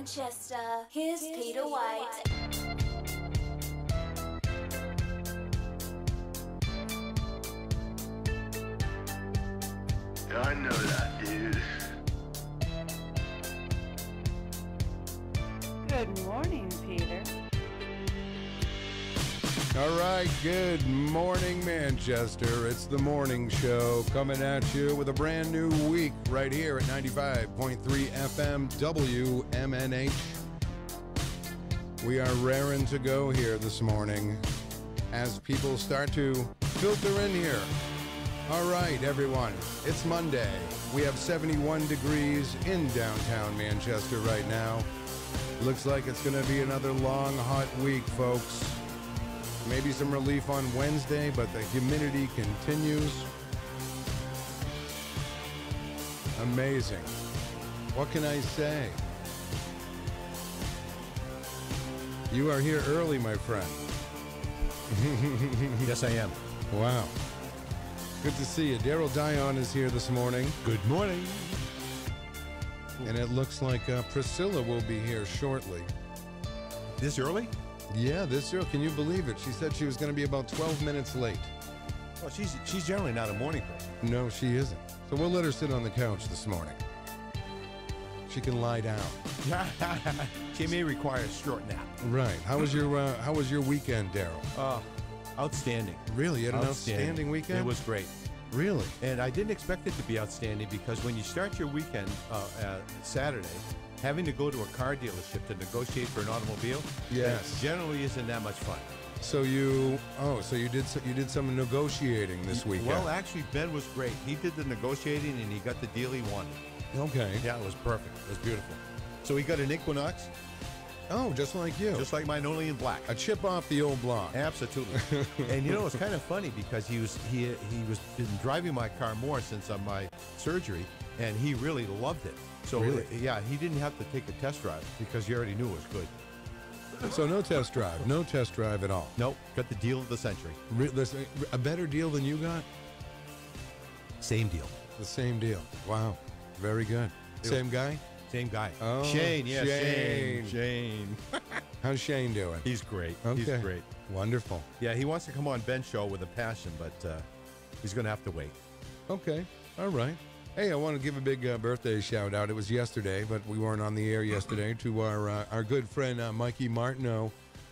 Manchester, here's Peter White. I know that, dude. Good morning, Peter. All right, good morning, Manchester. It's the morning show coming at you with a brand new week right here at 95.3 FM WMNH. We are raring to go here this morning as people start to filter in here. All right, everyone, it's Monday. We have 71 degrees in downtown Manchester right now. Looks like it's going to be another long, hot week, folks. Maybe some relief on Wednesday, but the humidity continues. Amazing. What can I say? You are here early, my friend. Yes, I am. Wow. Good to see you. Darryl Dion is here this morning. Good morning. And it looks like Priscilla will be here shortly. This early? Yeah, this year. Can you believe it? She said she was going to be about 12 minutes late. Well, she's generally not a morning person. No, she isn't. So we'll let her sit on the couch this morning. She can lie down. She may require a short nap. Right. How was your weekend, Darryl? Outstanding. Really? You had an outstanding weekend? It was great. Really? And I didn't expect it to be outstanding because when you start your weekend Saturday, having to go to a car dealership to negotiate for an automobile, yes, generally isn't that much fun. So you did some negotiating this weekend. Well, actually, Ben was great. He did the negotiating and he got the deal he wanted. Okay. Yeah, it was perfect. It was beautiful. So he got an Equinox. Oh, just like you. Just like mine, only in black. A chip off the old block. Absolutely. And you know, it's kind of funny because he was been driving my car more since my surgery, and he really loved it. So really? Yeah, he didn't have to take a test drive because he already knew it was good. So no test drive. No test drive at all. Nope. Got the deal of the century. A better deal than you got? Same deal. The same deal. Wow. Very good. Same guy? Same guy. Oh, Shane, yeah, Shane. Shane. How's Shane doing? He's great. Okay. He's great. Wonderful. Yeah, he wants to come on Ben's show with a passion, but he's going to have to wait. Okay. All right. Hey, I want to give a big birthday shout out. It was yesterday, but we weren't on the air yesterday, to our good friend Mikey Martineau,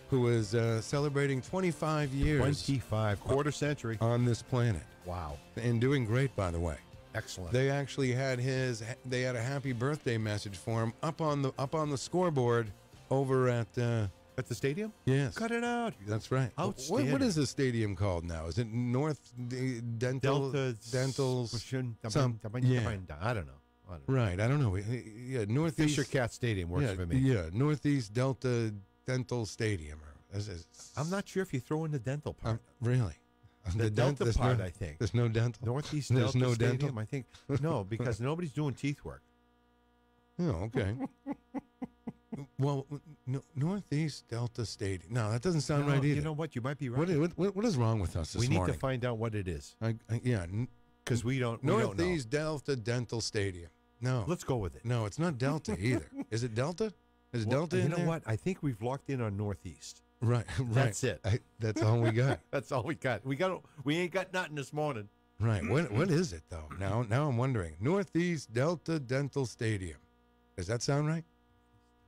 who is celebrating 25 years. 25, quarter century. On this planet. Wow. And doing great, by the way. Excellent. They actually had a happy birthday message for him up on the scoreboard over at the stadium? Yes. Cut it out. That's right. Outstanding. What is the stadium called now? Is it North Dental? Dentals? Yeah. I don't know. Right. I don't know. Yeah, Northeast. Fisher Cat Stadium works for me. Yeah, Northeast Delta Dental Stadium. I'm not sure if you throw in the dental part. Really? The Delta part, I think. There's no dental. Northeast There's Delta no Stadium, dental? I think. No, because nobody's doing teeth work. Oh, okay. Well, Northeast Delta Stadium. No, that doesn't sound right either. You know what? You might be right. What is wrong with us this morning? We need to find out what it is. Yeah. Because we don't Northeast Delta Dental Stadium. No. Let's go with it. No, it's not Delta either. Is it Delta? Is Delta in there? You know what? I think we've locked in on Northeast. Right. That's it. That's all we got. That's all we got. We ain't got nothing this morning. Right. What is it though? Now I'm wondering. Northeast Delta Dental Stadium. Does that sound right?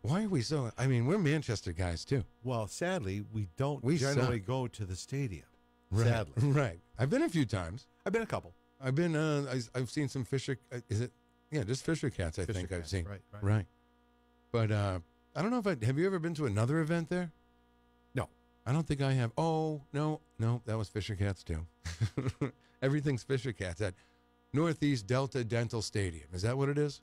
Why are we so? I mean, we're Manchester guys too. Well, sadly, we don't generally go to the stadium. Right. Sadly, right. I've been a few times. I've been a couple. I've been. I've seen some Fisher. Is it? Yeah, just Fisher Cats. I've seen. Right. But I don't know if have you ever been to another event there? No, I don't think I have. Oh no, that was Fisher Cats too. Everything's Fisher Cats at Northeast Delta Dental Stadium. Is that what it is?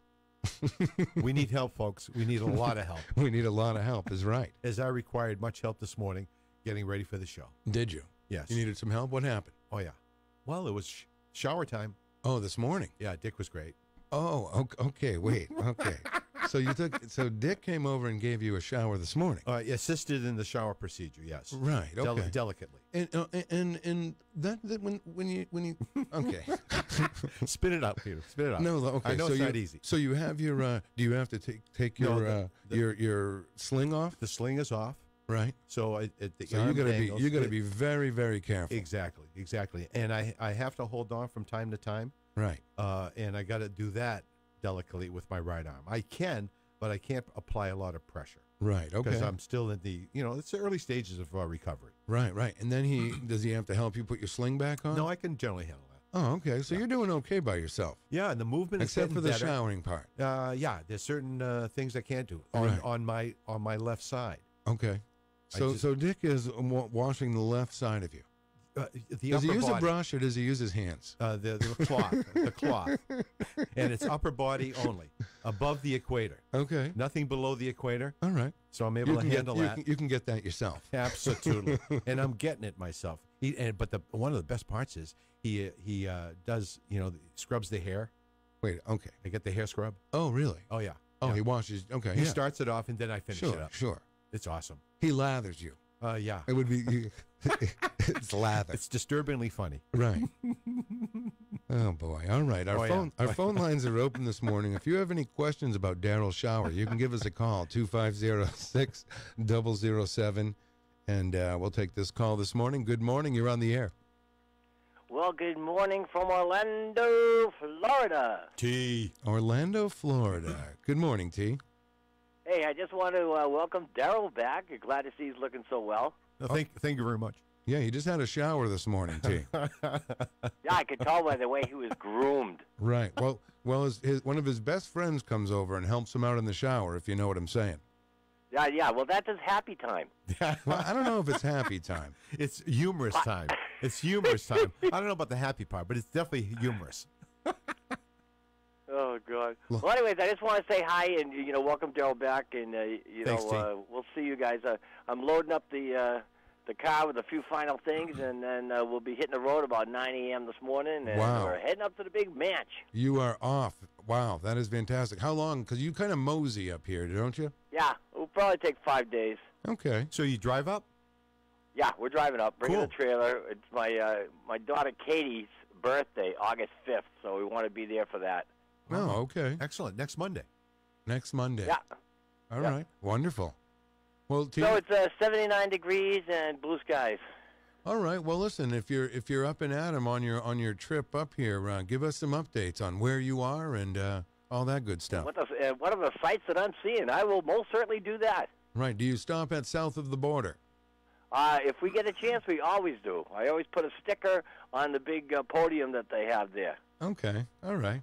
We need help, folks. We need a lot of help. We need a lot of help, is right. As I required much help this morning getting ready for the show. Did you? Yes. You needed some help? What happened? Oh, yeah. Well, it was shower time. Oh, this morning? Yeah, Dick was great. Oh, okay. Wait. Okay. So Dick came over and gave you a shower this morning. Assisted in the shower procedure, yes. Right. Okay. Delicately. And that when you okay. Spit it out, Peter. Spit it out. No, okay. I know it's not easy. So you have your do you have to take your your sling off? The sling is off. Right. So you gotta be very, very careful. Exactly. And I have to hold on from time to time. Right. And I got to do that delicately with my right arm. I can, but I can't apply a lot of pressure. Right. Okay. Because I'm still in it's the early stages of recovery. Right. And then does he have to help you put your sling back on? No, I can generally handle that. Oh, okay. So you're doing okay by yourself. Yeah, and the movement except is for the better. showering part. Yeah, there's certain things I can't do on my left side. Okay. So Dick is washing the left side of you. Does he use a brush or does he use his hands? The cloth, and it's upper body only, above the equator. Okay. Nothing below the equator. All right. So I'm able to handle that. You can get that yourself. Absolutely, and I'm getting it myself. But one of the best parts is he does scrubs the hair. Wait. Okay. I get the hair scrub. Oh, really? Oh yeah. Oh, he washes. Okay. He starts it off and then I finish it up. Sure. It's awesome. He lathers you. Yeah. It would be. It's lather. It's disturbingly funny. Right. Oh boy. All right. Our phone lines are open this morning. If you have any questions about Darryl's shower, you can give us a call 250-6007, and we'll take this call this morning. Good morning. You're on the air. Well, good morning from Orlando, Florida. T. Orlando, Florida. Good morning, T. Hey, I just want to welcome Darryl back. Glad to see he's looking so well. Thank you very much. Yeah, he just had a shower this morning, T. Yeah, I could tell by the way he was groomed. Right. Well, one of his best friends comes over and helps him out in the shower, if you know what I'm saying. Yeah. Well, that is happy time. Well, I don't know if it's happy time. It's humorous time. It's humorous time. I don't know about the happy part, but it's definitely humorous. Oh, God. Well, anyways, I just want to say hi and, welcome Darryl back. And, Thanks, we'll see you guys. I'm loading up the car with a few final things, and then we'll be hitting the road about 9 a.m. this morning. And we're heading up to the big match. You are off. Wow, that is fantastic. How long? Because you kind of mosey up here, don't you? Yeah, it'll probably take 5 days. Okay. So you drive up? Yeah, we're driving up, bringing the trailer. It's my daughter Katie's birthday, August 5th, so we want to be there for that. Oh, okay. Excellent. Next Monday. Next Monday. Yeah. All right. Wonderful. Well, so it's 79 degrees and blue skies. All right. Well, listen, if you're up and at 'em on your trip up here, give us some updates on where you are and all that good stuff. What are the sights that I'm seeing? I will most certainly do that. Right. Do you stop at south of the border? If we get a chance, we always do. I always put a sticker on the big podium that they have there. Okay. All right.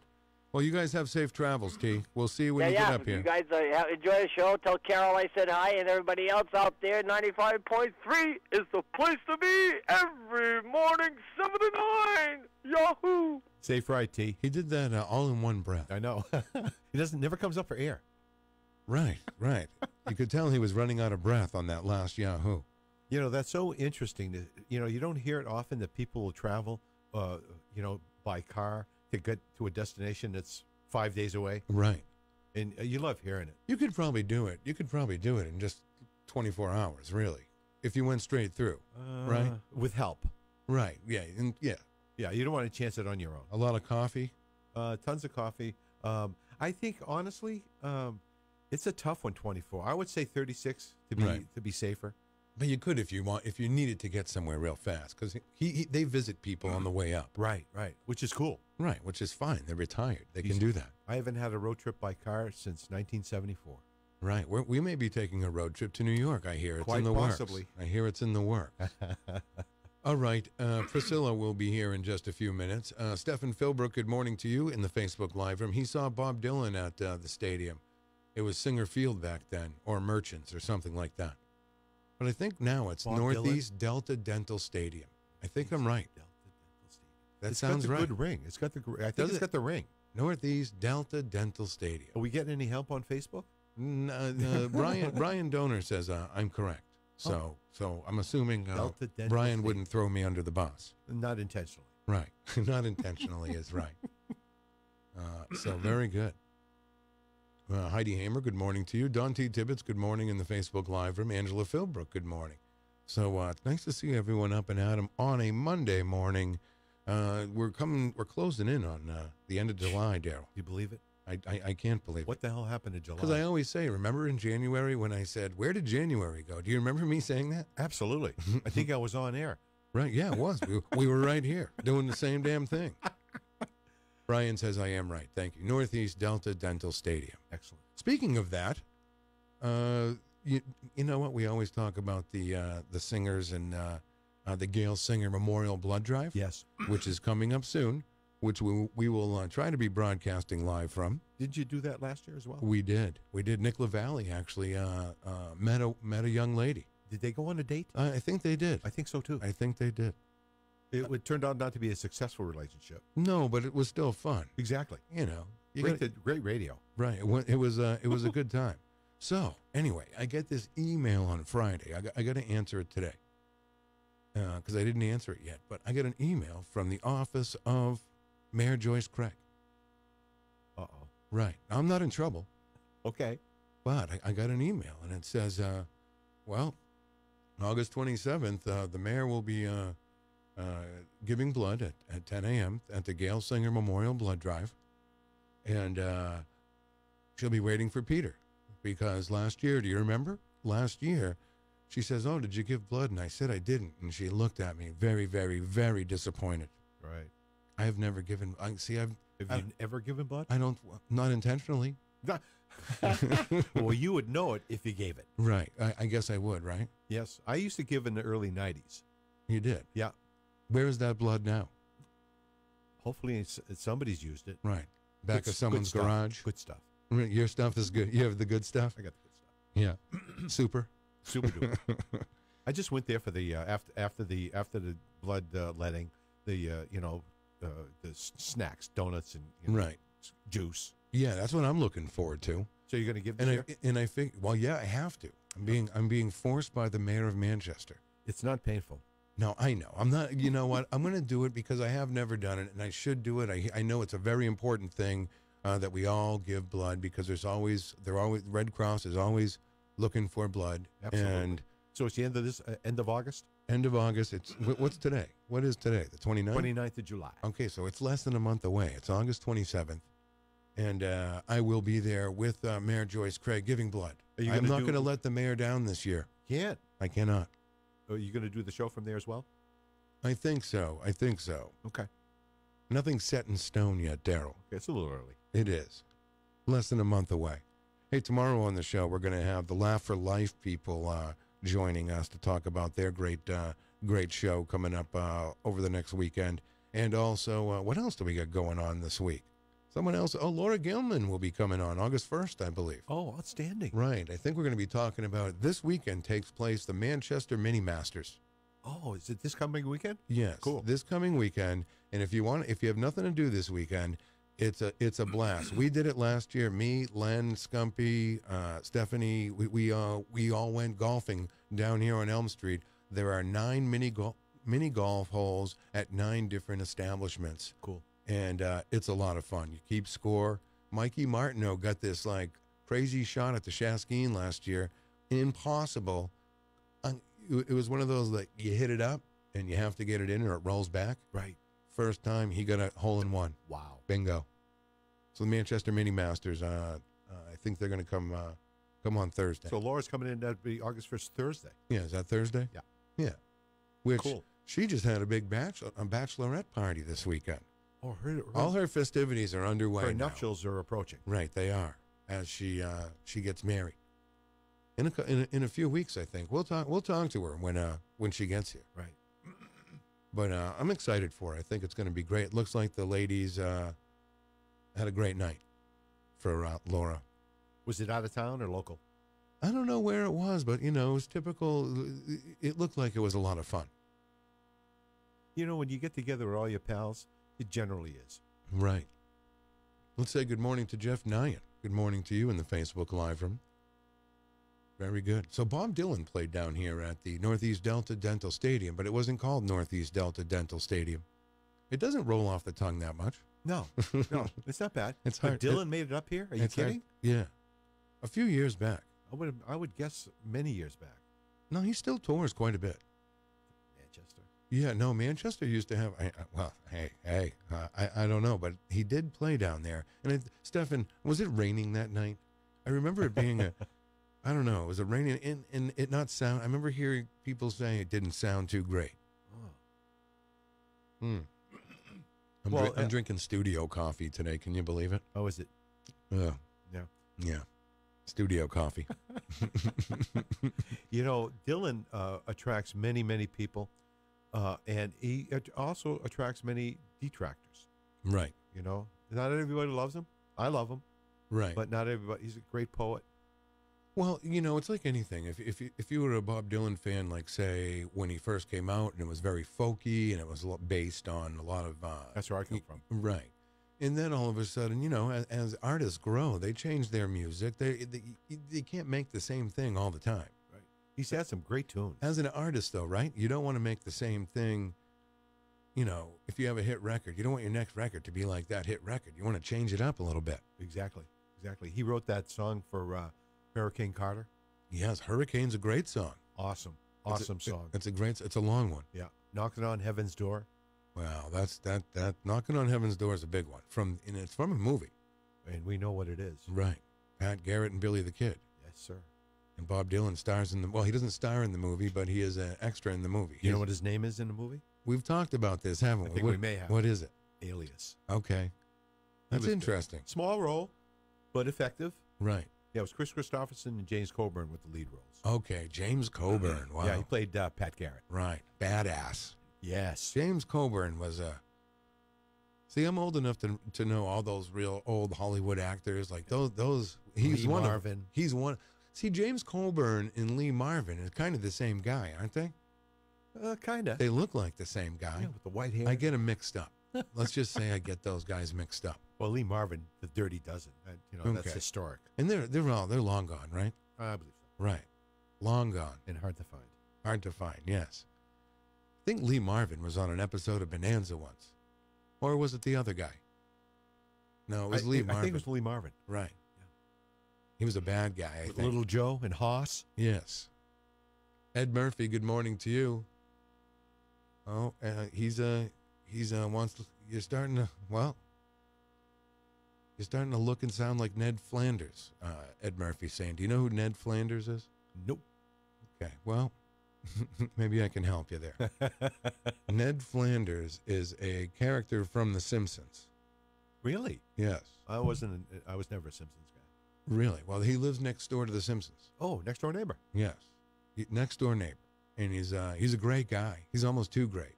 Well, you guys have safe travels, T. We'll see you when you get up here. You guys enjoy the show. Tell Carol I said hi, and everybody else out there, 95.3 is the place to be every morning, 7 to 9. Yahoo! Safe ride, T. He did that all in one breath. I know. He never comes up for air. Right. You could tell he was running out of breath on that last Yahoo. That's so interesting. You don't hear it often that people will travel, by car to get to a destination that's 5 days away. Right. And you love hearing it. You could probably do it. You could probably do it in just 24 hours, really, if you went straight through, right? With help. Right. Yeah. Yeah, you don't want to chance it on your own. A lot of coffee? Tons of coffee. I think, honestly, it's a tough one, 24. I would say 36 to be safer. But you could if you needed to get somewhere real fast, because they visit people on the way up. Right, which is cool. Right, which is fine. They're retired. They can do that. I haven't had a road trip by car since 1974. Right. We may be taking a road trip to New York, I hear. It's Quite in the possibly. works. I hear it's in the works. All right. Priscilla will be here in just a few minutes. Stephen Philbrook, good morning to you in the Facebook Live room. He saw Bob Dylan at the stadium. It was Singer Field back then, or Merchants, or something like that. But I think now it's Bob Northeast Delta Dental Stadium. I think I'm right. That sounds right. It's got the good ring. I think it's got the ring. Northeast Delta Dental Stadium. Are we getting any help on Facebook? Brian Donor says I'm correct. So I'm assuming Brian wouldn't throw me under the bus. Not intentionally. Right. Not intentionally is right. So very good. Heidi Hamer, good morning to you. Don T. Tibbetts, good morning in the Facebook Live room. Angela Philbrook, good morning. So it's nice to see everyone up and at 'em on a Monday morning. We're closing in on the end of July, Darryl. You believe it? I can't believe What it. the hell happened in July? Because I always say, remember in January when I said, where did January go? Do you remember me saying that? Absolutely. I think I was on air. Right, yeah, it was. We were right here doing the same damn thing. Brian says I am right. Thank you. Northeast Delta Dental Stadium. Excellent. Speaking of that, you know what? We always talk about the singers and the Gail Singer Memorial Blood Drive. Yes. Which is coming up soon, which we will try to be broadcasting live from. Did you do that last year as well? We did. Nick LaValle actually met a young lady. Did they go on a date? I think they did. I think so too. I think they did. It turned out not to be a successful relationship. No, but it was still fun. Exactly. You know, Great radio. right? It was a good time. So anyway, I get this email on Friday. I got to answer it today because I didn't answer it yet. But I get an email from the office of Mayor Joyce Craig. Uh-oh. Right. I'm not in trouble, Okay. but I got an email and it says, well, August 27th, the mayor will be giving blood at 10 a.m. at the Gail Singer Memorial Blood Drive. And she'll be waiting for Peter because last year, do you remember? Last year, she says, oh, did you give blood? And I said I didn't. And she looked at me very, very, very disappointed. Right. I have never given, Have you ever given blood? I don't, not intentionally. Well, you would know it if you gave it. Right. I guess I would, right? Yes. I used to give in the early 90s. You did? Yeah. Where is that blood now? Hopefully somebody's used it. Right. Back Good- of someone's good stuff. garage. Good stuff. Your stuff is good. You have the good stuff? I got the good stuff. Yeah. Super. Super duper. I just went there for the after the blood letting, the snacks, donuts, and Right. juice. Yeah, that's what I'm looking forward to. So you're going to give this year? And I think, well, yeah, I have to. I'm being forced by the mayor of Manchester. It's not painful. No, I know. I'm not. You know what? I'm going to do it because I have never done it, and I should do it. I know it's a very important thing that we all give blood because Red Cross is always looking for blood. Absolutely. And So it's the end of August? end of August. It's what's today? What is today? The 29th? 29th of July. Okay, so it's less than a month away. It's August 27th, and I will be there with Mayor Joyce Craig giving blood. Are you I'm gonna not do- going to let the mayor down this year. Can't. I cannot. Are you going to do the show from there as well? I think so. Okay. Nothing's set in stone yet, Darryl. Okay, it's a little early. It is. Less than a month away. Hey, tomorrow on the show, we're going to have the Laugh for Life people joining us to talk about their great show coming up over the next weekend. And also, what else do we got going on this week? Someone else. Oh, Laura Gilman will be coming on August 1st, I believe. Oh, outstanding. Right. I think we're going to be talking about this weekend takes place the Manchester Mini Masters. Oh, is it this coming weekend? Yes. Cool. This coming weekend. And if you have nothing to do this weekend, it's a blast. We did it last year. Me, Len, Scumpy, Stephanie, we all went golfing down here on Elm Street. There are 9 mini golf holes at 9 different establishments. Cool. And it's a lot of fun. You keep score. Mikey Martineau got this crazy shot at the Shaskeen last year. Impossible. It was one of those that you hit it up and you have to get it in or it rolls back. Right. First time he got a hole in one. Wow. Bingo. So the Manchester Mini Masters, I think they're going to come on Thursday. So Laura's coming in. That'd be August 1st, Thursday. Yeah, is that Thursday? Yeah. Yeah. Which Cool. she just had a big bachelorette party this weekend. Oh, All her festivities are underway her now. nuptials are approaching. Right, they are. As she gets married in a few weeks, I think. We'll talk to her when she gets here. Right. But I'm excited for it. I think it's going to be great. It looks like the ladies had a great night for Laura. Was it out of town or local? I don't know where it was, but it was typical. It looked like it was a lot of fun. When you get together with all your pals, it generally is. Right. Let's say good morning to Jeff Nyan. Good morning to you in the Facebook Live room. Very good. So Bob Dylan played down here at the Northeast Delta Dental Stadium, but it wasn't called Northeast Delta Dental Stadium. It doesn't roll off the tongue that much. No, it's not bad. It's But hard. Dylan made it up here? Are you It's hard. kidding? Yeah. A few years back. I would guess many years back. No, he still tours quite a bit. Manchester. Yeah, no, Manchester used to have. I don't know, but he did play down there. And Stefan, was it raining that night? I remember it being I don't know. Was it raining and it not sound? I remember hearing people saying it didn't sound too great. Oh. I'm drinking studio coffee today. Can you believe it? Oh, is it? Yeah. Yeah. Studio coffee. Dylan attracts many, many people, and he also attracts many detractors. Right. Not everybody loves him. I love him. Right. But not everybody. He's a great poet. Well, it's like anything. If you were a Bob Dylan fan, like say when he first came out, and it was very folky, and it was based on a lot of that's where I come from. Right. And then all of a sudden, as artists grow, they change their music. They can't make the same thing all the time. Right. He's had some great tunes. As an artist, though, right? You don't want to make the same thing. If you have a hit record, you don't want your next record to be like that hit record. You want to change it up a little bit. Exactly. He wrote that song for Hurricane Carter. Yes, Hurricane's a great song. Awesome song. It's a long one. Yeah. Knocking on Heaven's Door. Wow, that Knocking on Heaven's Door is a big one. It's from a movie. And we know what it is. Right. Pat Garrett and Billy the Kid. Yes, sir. And Bob Dylan stars in he doesn't star in the movie, but he is an extra in the movie. You know what his name is in the movie? We've talked about this, haven't we? I think we may have. What is it? Alias. Okay. That's interesting. Good. Small role, but effective. Right. Yeah, it was Chris Christopherson and James Coburn with the lead roles. Okay, James Coburn. Wow. Yeah, he played Pat Garrett. Right. Badass. Yes. James Coburn was See, I'm old enough to know all those real old Hollywood actors like those. He's Lee one Marvin. of. He's one. See, James Coburn and Lee Marvin are kind of the same guy, aren't they? Kind of. They look like the same guy. Yeah, with the white hair. I get them mixed up. Let's just say I get those guys mixed up. Well, Lee Marvin, the Dirty Dozen. That's historic. And they're long gone, right? I believe so. Right. Long gone. And hard to find. Hard to find, yes. I think Lee Marvin was on an episode of Bonanza once. Or was it the other guy? No, it was Lee Marvin. I think it was Lee Marvin. Right. Yeah. He was a bad guy, I With think. Little Joe and Hoss. Yes. Ed Murphy, good morning to you. Oh, you're starting to look and sound like Ned Flanders, Ed Murphy's saying. Do you know who Ned Flanders is? Nope. Okay, well, maybe I can help you there. Ned Flanders is a character from The Simpsons. Really? Yes. I was never a Simpsons guy. Really? Well, he lives next door to The Simpsons. Oh, next door neighbor. Yes. Next door neighbor. And he's a great guy. He's almost too great.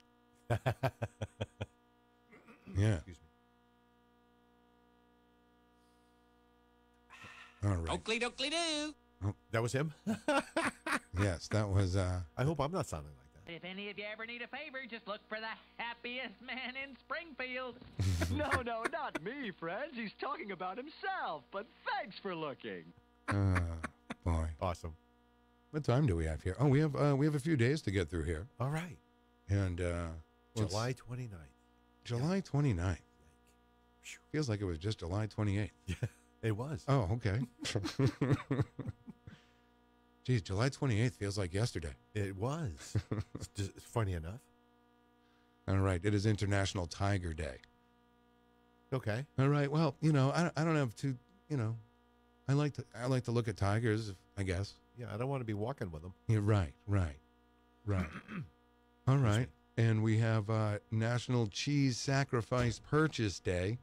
Yeah. Excuse me. All right. Oakley dokley doo. That was him? Yes, that was. I hope I'm not sounding like that. If any of you ever need a favor, just look for the happiest man in Springfield. No, not me, friends. He's talking about himself, but thanks for looking. Boy. Awesome. What time do we have here? Oh, we have a few days to get through here. All right. And July 29th. July 29th. Feels like it was just July 28th. Yeah, it was. Oh, okay. Geez, July 28th feels like yesterday. It was. It's funny enough. All right. It is International Tiger Day. Okay. All right. Well, I don't have to, I like to look at tigers, I guess. Yeah, I don't want to be walking with them. Yeah, right. All right. And we have National Cheese Sacrifice Purchase Day.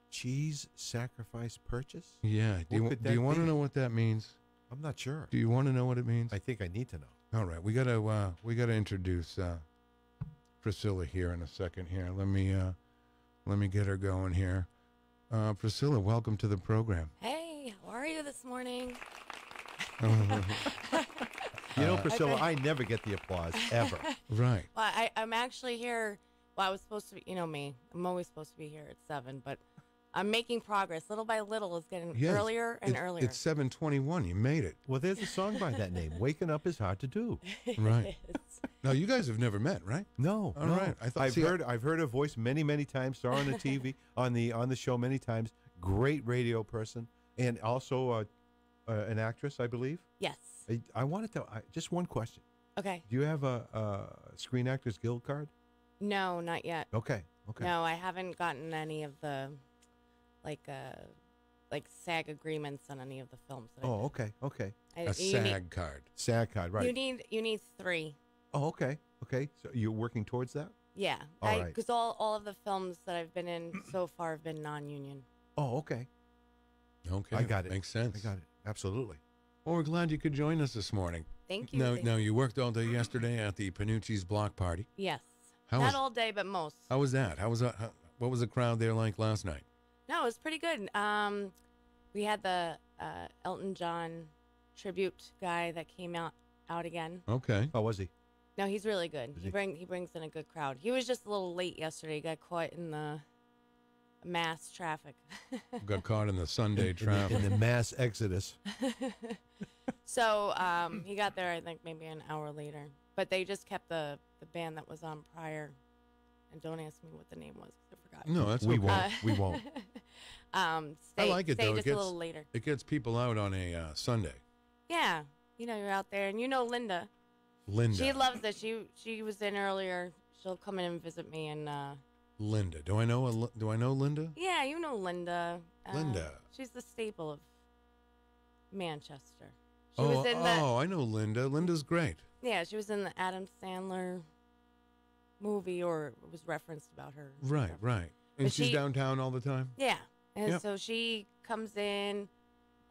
Cheese sacrifice purchase? Yeah. Do you want to know what that means? I'm not sure. Do you want to know what it means? I think I need to know. All right. We gotta introduce Priscilla here in a second. Here, let me get her going here. Priscilla, welcome to the program. Hey, how are you this morning? Priscilla, I never get the applause, ever. Right. Well, I'm actually here. Well, I was supposed to be, me. I'm always supposed to be here at 7, but I'm making progress. Little by little, it's getting earlier and earlier. It's 7:21. You made it. Well, there's a song by that name. Waking up is hard to do. Right. Now, you guys have never met, right? No. All right. I've heard her voice many times. Saw her on the TV, on the show many times. Great radio person, and also an actress, I believe. Yes. I wanted to just one question. Okay. Do you have a Screen Actors Guild card? No, not yet. Okay. No, I haven't gotten any of the like SAG agreements on any of the films. That Oh, okay. A SAG card. SAG card, right? You need 3. Oh, okay. So you're working towards that? Yeah, All right. because all of the films that I've been in so far have been non-union. Oh, okay. Okay. I got it. Makes sense. I got it. Absolutely. Well, we're glad you could join us this morning. Thank you. Now you worked all day yesterday at the Panucci's block party. Yes. How Not was- all day, but most. How was that? What was the crowd there like last night? No, it was pretty good. We had the Elton John tribute guy that came out again. Okay. How was he? No, he's really good. Is He brings in a good crowd. He was just a little late yesterday. He got caught in the mass traffic. Got caught in the Sunday traffic. In the mass exodus. So he got there, I think, maybe an hour later. But they just kept the band that was on prior. And don't ask me what the name was, 'cause I forgot. No, that's We okay. won't. We won't. Stay, I like it, stay though. just a little later. It gets people out on a Sunday. Yeah. You're out there. And Linda. Linda. She loves it. She was in earlier. She'll come in and visit me. And Linda. Do I know Linda? yeah, you know Linda. Linda. She's the staple of Manchester. She was in the, I know Linda. Linda's great. yeah, she was in the Adam Sandler movie, or it was referenced about her. Right. And But she's she- downtown all the time? Yeah, and Yep. so she comes in,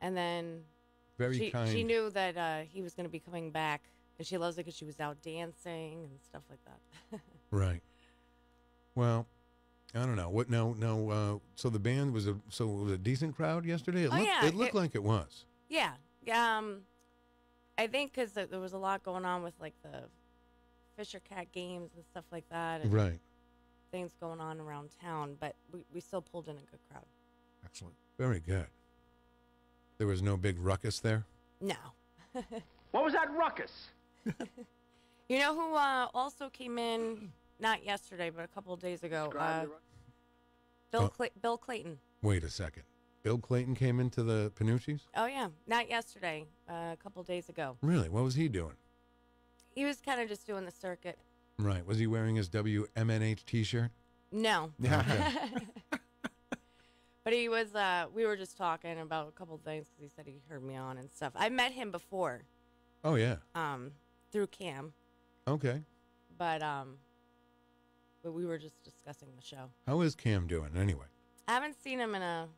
and then Very kind. she knew that he was going to be coming back, and she loves it because she was out dancing and stuff like that. Right. Well, I don't know. What? No. So the band was it was a decent crowd yesterday? It looked like it was. Yeah. I think because there was a lot going on with like the Fisher Cat games and stuff like that, and Right. things going on around town, but we still pulled in a good crowd. Excellent. Very good. There was no big ruckus there? No. What was that ruckus? You know who also came in, not yesterday, but a couple of days ago? Bill Clayton. Wait a second. Bill Clayton came into the Panucci's? Oh, yeah. Not yesterday, a couple of days ago. Really? What was he doing? He was kind of just doing the circuit. Right. Was he wearing his WMNH t-shirt? No. Yeah. But he was, we were just talking about a couple of things because he said he heard me on and stuff. I met him before, Oh, yeah. through Cam, Okay. but we were just discussing the show. How is Cam doing anyway? I haven't seen him in a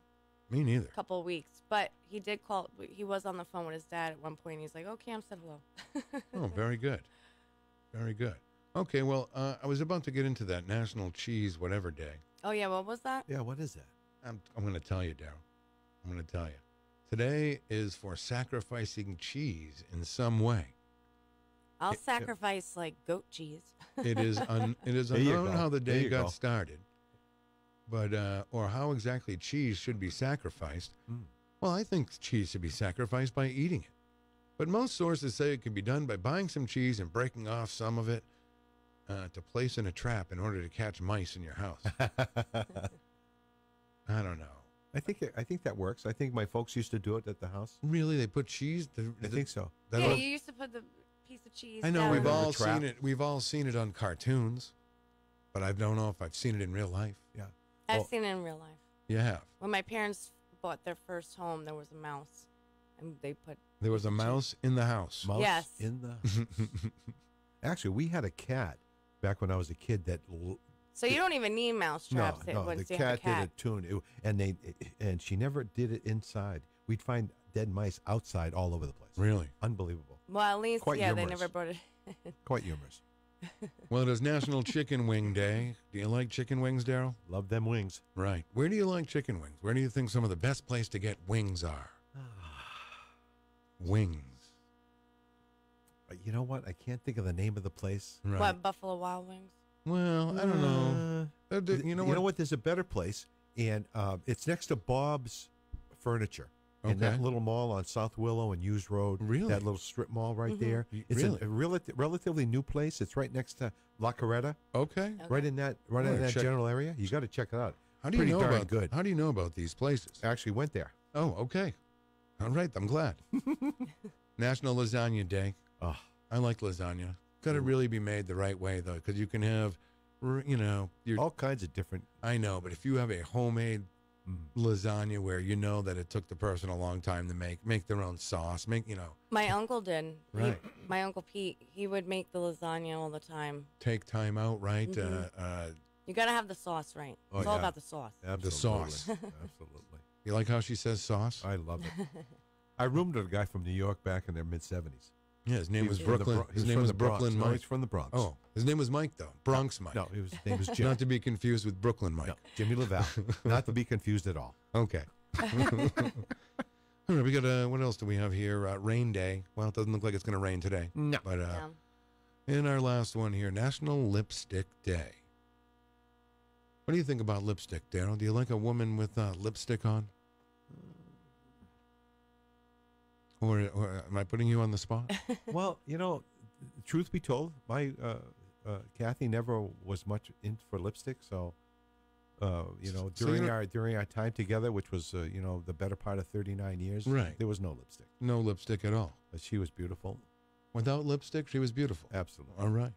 Me neither. couple of weeks, but he did call. He was on the phone with his dad at one point. And he's like, "Oh, Cam said hello." Oh, very good. Very good. Okay, well, I was about to get into that National Cheese Whatever Day. Oh yeah, what was that? Yeah, what is that? I'm going to tell you, Darryl. I'm going to tell you. Today is for sacrificing cheese in some way. I'll sacrifice like goat cheese. It is There you unknown go. how the There day you got go. started, but or how exactly cheese should be sacrificed. Well, I think cheese should be sacrificed by eating it. But most sources say it can be done by buying some cheese and breaking off some of it to place in a trap in order to catch mice in your house. I don't know. I think that works. I think my folks used to do it at the house. Really, they put cheese? I think so. Yeah, you used to put the piece of cheese. I know down. we've in the all trap. seen it. We've all seen it on cartoons, but I don't know if I've seen it in real life. Yeah. I've Well- seen it in real life. You have. When my parents bought their first home, there was a mouse, and they put. There was a mouse in the house. Mouse Yes. in the. Actually, we had a cat back when I was a kid that. So you don't even need mouse traps. No, once the you have cat did a tune, and she never did it inside. We'd find dead mice outside all over the place. Really? Unbelievable. Well, at least Quite they humorous. never brought it. Quite humorous. Well, it is National Chicken Wing Day. Do you like chicken wings, Darryl? Love them wings. Right. Where do you like chicken wings? Where do you think some of the best place to get wings are? Wings. But you know what? I can't think of the name of the place. Right. What, Buffalo Wild Wings? Well, I don't know. You know what? There's a better place, and it's next to Bob's Furniture. In Okay. that little mall on South Willow and Hughes Road. Really? That little strip mall right there. It's Really? a relatively new place. It's right next to La Coretta. Okay. Right in that check- general area. You got to check it out. How do you Pretty know darn about good. How do you know about these places? I actually went there. Oh, okay. All right, I'm glad. National Lasagna Day. Oh, I like lasagna. Got to really be made the right way, though, because you can have, all kinds of different. I know, but if you have a homemade lasagna where you know that it took the person a long time to make their own sauce, My uncle did. Right. My Uncle Pete, he would make the lasagna all the time. take time out, right? You got to have the sauce right. Oh, It's all yeah. about the sauce. Absolutely. sauce. Absolutely. You like how she says sauce? I love it. I roomed with a guy from New York back in their mid-'70s. Yeah, his name He was from the Brooklyn. Bro- he His was name from was the Bronx. Brooklyn No, Mike. he's from the Bronx. Oh, his name was Mike, though. Bronx Mike. No, his name was Jim. Not to be confused with Brooklyn Mike. No, Jimmy Lavelle. Not to be confused at all. Okay. All right, we got, what else do we have here? Rain Day. Well, it doesn't look like it's going to rain today. No. But Yeah. in our last one here, National Lipstick Day. What do you think about lipstick, Darryl? Do you like a woman with lipstick on? Or am I putting you on the spot? Well, truth be told, my Kathy never was much in for lipstick, so during our time together, which was the better part of 39 years, Right. there was no lipstick. No lipstick at all. But she was beautiful. Without lipstick, she was beautiful. Absolutely. All right.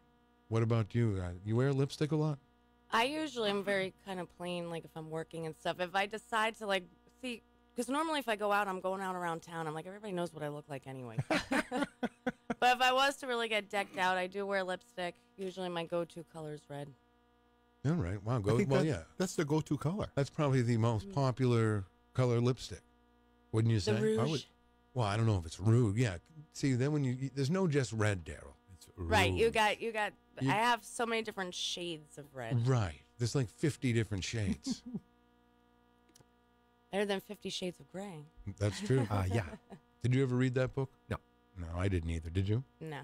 What about you? You wear lipstick a lot? I usually am very kind of plain, like if I'm working and stuff. If I decide to see, because normally if I go out, I'm going out around town. I'm like, everybody knows what I look like anyway. But if I was to really get decked out, I do wear lipstick. Usually my go-to color is red. All right. Wow. I think Yeah. that's the go-to color. That's probably the most popular color lipstick. Wouldn't you say? The rouge. Well, I don't know if it's rouge. Yeah. See, then there's no just red, Darryl. It's Right, you rouge. got. You- I have so many different shades of red. Right. There's like 50 different shades. Better than 50 Shades of Grey. That's true. Yeah. Did you ever read that book? No. No, I didn't either. Did you? No,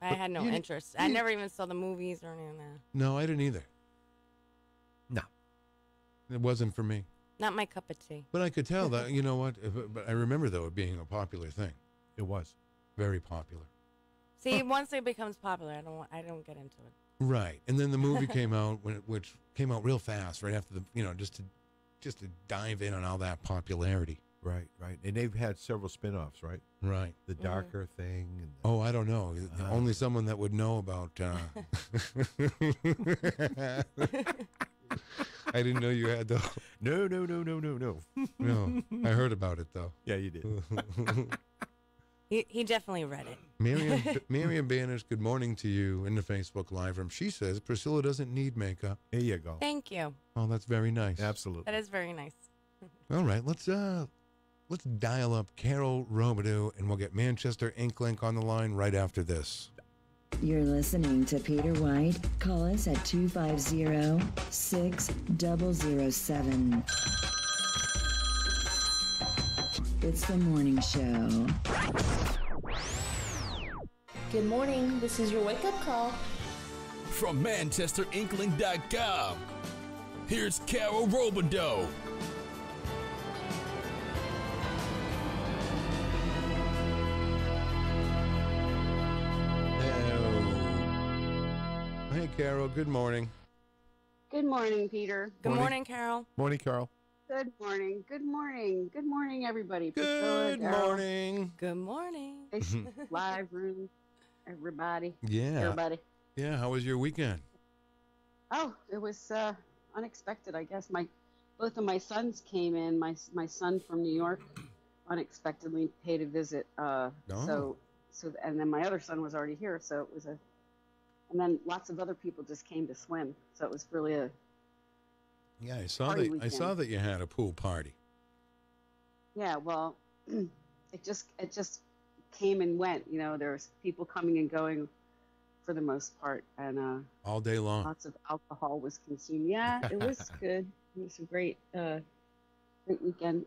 I But had no you- interest. I never even saw the movies or any of that. No, I didn't either. No. It wasn't for me. Not my cup of tea. But I could tell that, you know what? But I remember, though, it being a popular thing. It was. Very popular. See, once it becomes popular, I don't get into it. Right. And then the movie came out, which came out real fast, right after just to dive in on all that popularity. Right. And they've had several spin-offs, right? Right. The darker thing. And Oh, I don't know. Only someone that would know about. I didn't know you had the. No. No, I heard about it though. Yeah, you did. He definitely read it. Miriam Banish, good morning to you in the Facebook Live room. She says Priscilla doesn't need makeup. Here you go. Thank you. Oh, that's very nice. Absolutely. That is very nice. All right, let's dial up Carol Robidoux, and we'll get Manchester Inklink on the line right after this. You're listening to Peter White. Call us at 250-6007. It's the morning show. Good morning. This is your wake-up call. From ManchesterInkling.com, here's Carol Robidoux. Hey, Carol, good morning. Good morning, Peter. Good morning, Carol. Morning, Carol. Good morning. Good morning. Good morning, everybody. Good Priscilla, Darryl, morning. Good morning. Live room, everybody. Yeah. Everybody. Yeah, how was your weekend? Oh, it was unexpected, I guess. Both of my sons came in. My son from New York unexpectedly paid a visit. So and then my other son was already here, so it was and then lots of other people just came to swim. So it was really Yeah, I saw Party that. I weekend. saw that you had a pool party. yeah, well, it just came and went. There was people coming and going for the most part, and All day long. lots of alcohol was consumed. Yeah, it was good. It was a great weekend.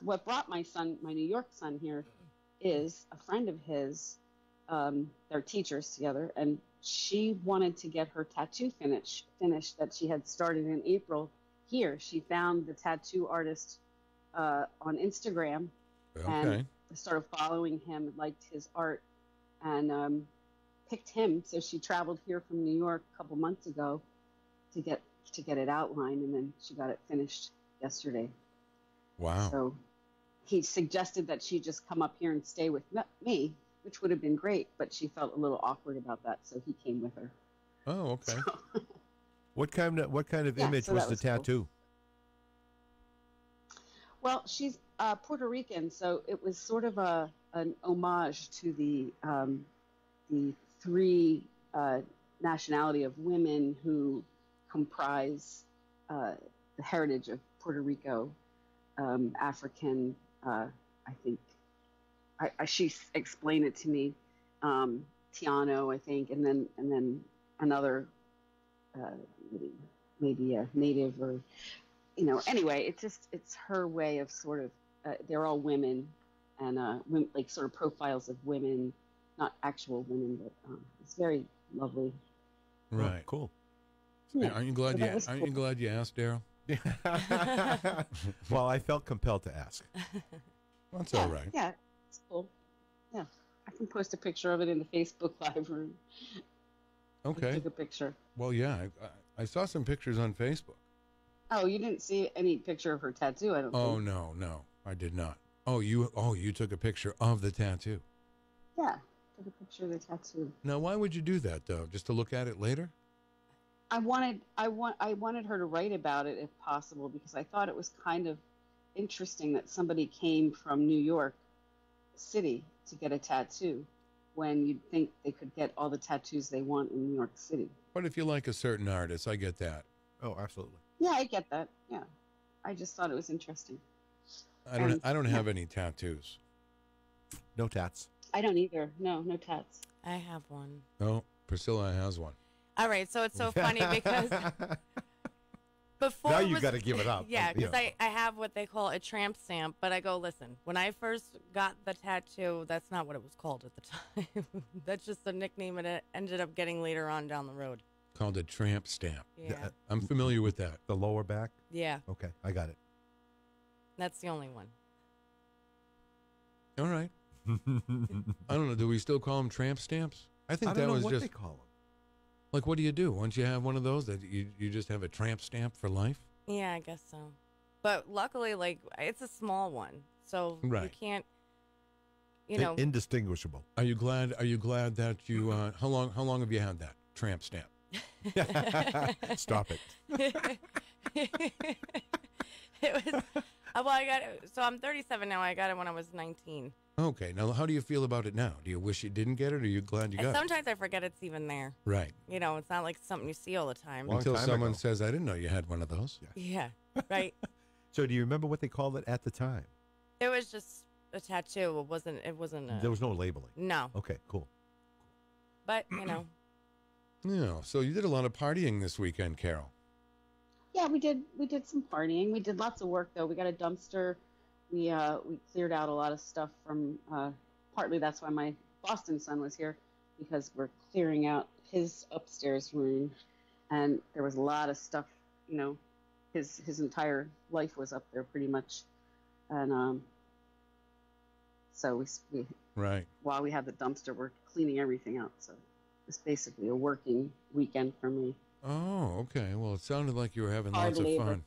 What brought my New York son here is a friend of his. They're teachers together, and she wanted to get her tattoo finished that she had started in April here. She found the tattoo artist on Instagram and started following him, liked his art, and picked him. So she traveled here from New York a couple months ago to get it outlined, and then she got it finished yesterday. Wow. So, he suggested that she just come up here and stay with me, which would have been great, but she felt a little awkward about that, so he came with her. Oh, okay. So, What kind of Yeah, image so was that the was cool. tattoo? well, she's Puerto Rican, so it was sort of an homage to the three nationality of women who comprise the heritage of Puerto Rico, African. I think she explained it to me. Tiano, I think, and then another maybe a native or Anyway, it's her way of sort of they're all women and like sort of profiles of women, not actual women, but it's very lovely. Right. Oh, cool. Yeah, Aren't you glad so you that was Aren't you cool. glad you asked, Darryl? Well, I felt compelled to ask. That's Yeah, all right. yeah, it's cool. Yeah, I can post a picture of it in the Facebook Live room. I Okay. took a picture. Well, yeah, I saw some pictures on Facebook. Oh, you didn't see any picture of her tattoo, I don't Oh think. no, I did not. Oh, you took a picture of the tattoo. Yeah, took a picture of the tattoo. Now, why would you do that though? Just to look at it later? I wanted her to write about it if possible because I thought it was kind of interesting that somebody came from New York City to get a tattoo when you'd think they could get all the tattoos they want in New York City. But if you like a certain artist, I get that. Oh, absolutely. Yeah, I get that. Yeah. I just thought it was interesting. I don't have any tattoos. No tats. I don't either. No tats. I have one. No, Priscilla has one. All right, so it's so funny because before Now it you was- got to give it up. Yeah, You because know. I have what they call a tramp stamp, but I go, listen, when I first got the tattoo, that's not what it was called at the time. That's just the nickname it ended up getting later on down the road. Called a tramp stamp. Yeah. I'm familiar with that. The lower back. Yeah, Okay, I got it. that's the only one. All right. I don't know. Do we still call them tramp stamps? I think I that don't know was what just they call them. like, what do you do once you have one of those? That you just have a tramp stamp for life? Yeah, I guess so. But luckily, like, it's a small one, so you Right. can't, you know. Indistinguishable. Are you glad that you? How long have you had that tramp stamp? Stop it. It was, well, I got it. So I'm 37 now. I got it when I was 19. Okay. Now, how do you feel about it now? Do you wish you didn't get it, or are you glad you got it? Sometimes I forget it's even there. Right. You know, it's not like something you see all the time. Long Until time someone ago. says, "I didn't know you had one of those." Yeah, right. So, do you remember what they called it at the time? It was just a tattoo. It wasn't. There was no labeling. No, Okay, cool. but you know. Yeah. So you did a lot of partying this weekend, Carol. Yeah, we did some partying. We did lots of work though. We got a dumpster. We cleared out a lot of stuff from partly that's why my Boston son was here because we're clearing out his upstairs room and there was a lot of stuff, you know, his entire life was up there pretty much. And so we Right. while we had the dumpster, we're cleaning everything out. So it's basically a working weekend for me. Oh, okay. Well, it sounded like you were having Hard lots of labor. fun.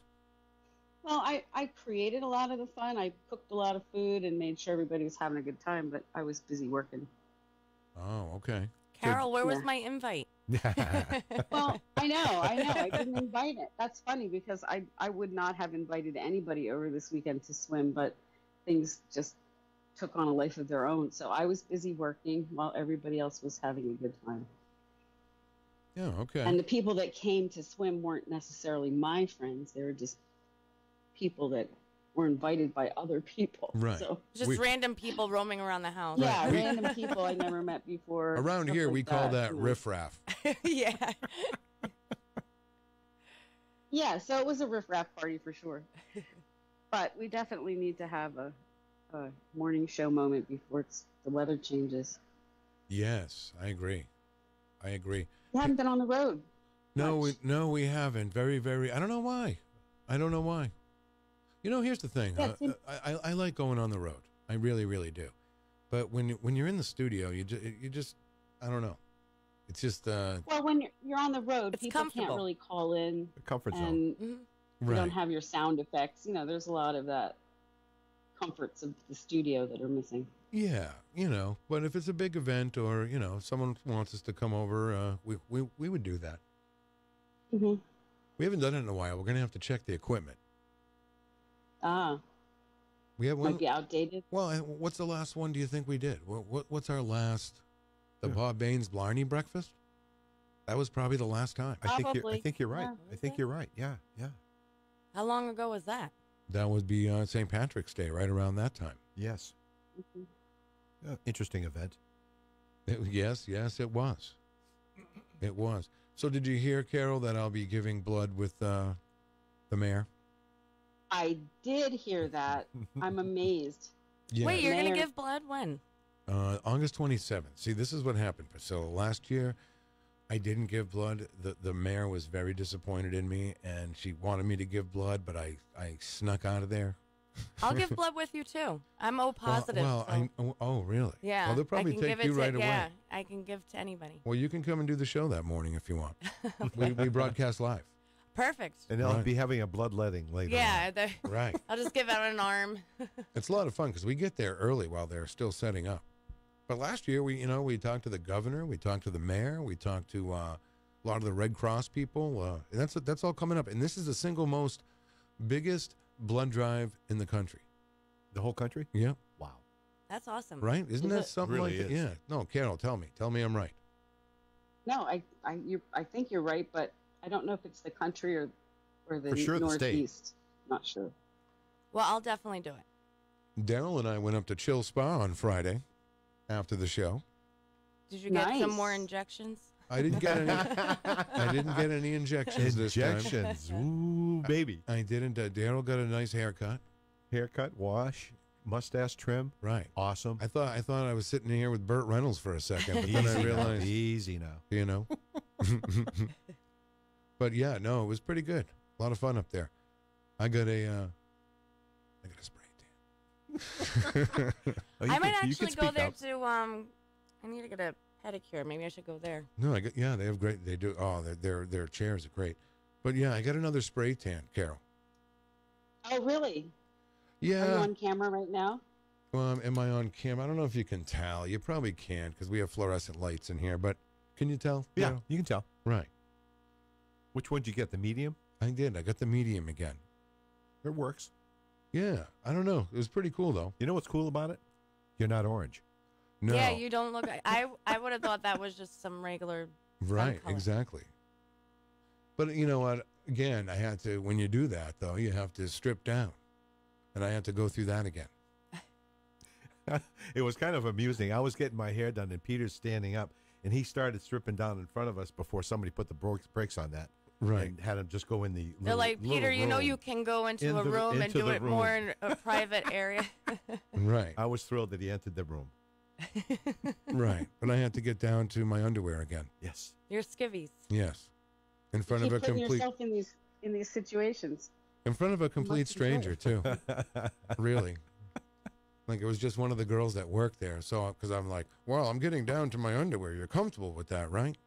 Well, I created a lot of the fun. I cooked a lot of food and made sure everybody was having a good time, but I was busy working. Oh, okay. Carol, where was yeah. my invite? Well, I know. I didn't invite it. That's funny because I would not have invited anybody over this weekend to swim, but things just took on a life of their own. So I was busy working while everybody else was having a good time. Yeah, okay. And the people that came to swim weren't necessarily my friends. They were just people that were invited by other people. Right. So, Just random people roaming around the house. yeah, random people I never met before. Around stuff here, like we call that you know. riffraff. Yeah. Yeah, so it was a riff-raff party for sure. But we definitely need to have a morning show moment before the weather changes. Yes, I agree. You haven't been on the road. No, much. we haven't. Very, very. I don't know why. You know, here's the thing. Yeah, I like going on the road. I really, really do. But when you're in the studio, you just I don't know. It's just Well, when you're on the road, It's people can't comfortable. really call in Comfort zone. and Mhm. you right. don't have your sound effects. You know, there's a lot of that comforts of the studio that are missing. Yeah, but if it's a big event or, if someone wants us to come over, we would do that. Mm-hmm. We haven't done it in a while. We're going to have to check the equipment. We have one. Might be outdated. Well, what's the last one do you think we did? What's our last? The Bob Baines Blarney breakfast? That was probably the last time. I think you're right. Yeah. I think you're right. Yeah, yeah. How long ago was that? That would be St. Patrick's Day, right around that time. Yes. Mm-hmm. Interesting event. Yes, it was. It was. So did you hear, Carol, that I'll be giving blood with the mayor? I did hear that. I'm amazed. Yeah. Wait, you're going to give blood when? August 27th. See, this is what happened, Priscilla. Last year, I didn't give blood. The mayor was very disappointed in me, and she wanted me to give blood, but I snuck out of there. I'll give blood with you, too. I'm O positive. Oh, really? Yeah. Well, they'll probably take you right away. Yeah, I can give to anybody. Well, you can come and do the show that morning if you want. We broadcast live. Perfect. And they'll be having a bloodletting later. Yeah. Right. I'll just give out an arm. It's a lot of fun because we get there early while they're still setting up. But last year, we talked to the governor, we talked to the mayor, we talked to a lot of the Red Cross people. That's all coming up. And this is the single most biggest blood drive in the country. The whole country? Yeah. Wow. That's awesome. Right? Isn't that something really like that? is. Yeah. No, Carol, tell me I'm right. No, I think you're right, but I don't know if it's the country or the For sure, the state. Northeast. Not sure. Well, I'll definitely do it. Darryl and I went up to Chill Spa on Friday after the show. Did you get some more injections? I didn't get any. I didn't get any injections this time. Injections. Ooh, baby. I didn't. Darryl got a nice haircut. Haircut, wash, mustache trim. Right. Awesome. I thought I was sitting here with Burt Reynolds for a second, but then I realized easy now. But yeah, no, it was pretty good. A lot of fun up there. I got a spray tan. I might actually go there to. I need to get a pedicure. Maybe I should go there. No, they have great. They do. Oh, their chairs are great. But yeah, I got another spray tan, Carol. Oh, really? Yeah. Are you on camera right now? Am I on camera? I don't know if you can tell. You probably can't because we have fluorescent lights in here. But can you tell? Yeah, Carol? you can tell. Right. Which one did you get? The medium? I did. I got the medium again. It works. Yeah. I don't know. It was pretty cool, though. You know what's cool about it? You're not orange. No. Yeah, you don't look. I would have thought that was just some regular. Right. color. Exactly. But you know what? Again, I had to. When you do that, though, you have to strip down, and I had to go through that again. It was kind of amusing. I was getting my hair done, and Peter's standing up, and he started stripping down in front of us before somebody put the brakes on that. Right. And had him just go in the They're like, Peter, you know you can go into a room and do it more in a private area. Right. I was thrilled that he entered the room. Right. But I had to get down to my underwear again. Yes. Your skivvies. Yes. In front Keep of a putting complete yourself in these situations. in front of a complete stranger too. Really. Like it was just one of the girls that worked there. So because I'm like, well, I'm getting down to my underwear. You're comfortable with that, right?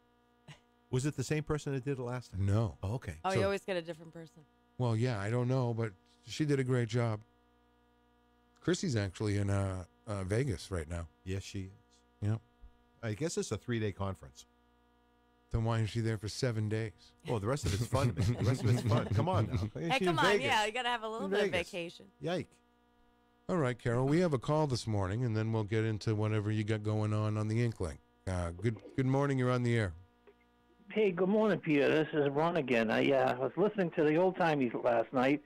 Was it the same person that did it last time? No. Oh, okay. Oh, you always get a different person. Well, yeah, I don't know, but she did a great job. Chrissy's actually in Vegas right now. Yes, she is. Yeah. I guess it's a 3-day conference. Then why is she there for 7 days? Oh, the rest of it's fun, man. The rest of it's fun. Come on now. Hey, come on. Yeah, you got to have a little bit of vacation. Yike. All right, Carol, we have a call this morning, and then we'll get into whatever you got going on the Inkling. Good morning. You're on the air. Hey, good morning, Peter. This is Ron again. I was listening to the old timies last night,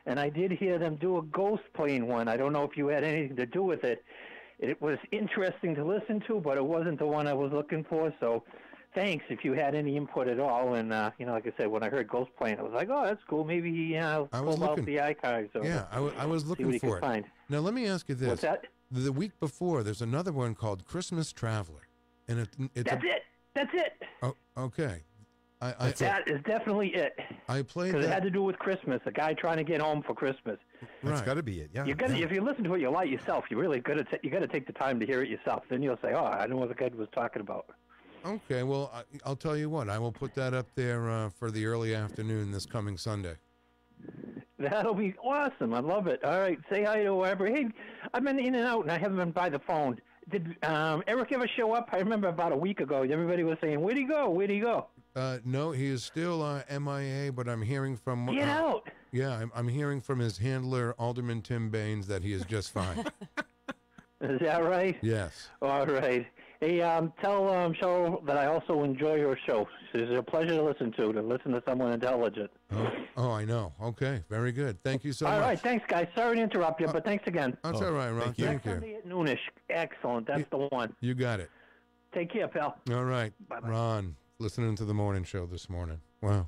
and I did hear them do a ghost plane one. I don't know if you had anything to do with it. It was interesting to listen to, but it wasn't the one I was looking for. So, thanks if you had any input at all. And like I said, when I heard ghost plane, I was like, oh, that's cool. Maybe pull out the archives. Or yeah, I was looking for it. Find. Now let me ask you this: What's that? The week before, there's another one called Christmas Traveler, and it's That's it. Oh, okay. That is definitely it. I played because it had to do with Christmas. A guy trying to get home for Christmas. That's got to be it. Yeah. You got if you listen to it, you like yourself. You really got to take the time to hear it yourself. Then you'll say, "Oh, I know what the guy was talking about." Okay. Well, I'll tell you what. I will put that up there for the early afternoon this coming Sunday. That'll be awesome. I love it. All right, say hi to whoever. Hey, I've been in and out, and I haven't been by the phone. Did Eric ever show up? I remember about a week ago, everybody was saying, "Where'd he go? Where'd he go?" No, he is still MIA, but I'm hearing from... Get out! Yeah, I'm hearing from his handler, Alderman Tim Baines, that he is just fine. Is that right? Yes. All right. Hey, tell Cheryl that I also enjoy your show. It's a pleasure to listen to someone intelligent. Oh, I know. Okay, very good. Thank you so much. All right, thanks, guys. Sorry to interrupt you, but thanks again. That's all right, Ron. Thank you. Sunday at noonish. Excellent. That's the one. You got it. Take care, pal. All right. Bye-bye. Ron, listening to the morning show this morning. Wow.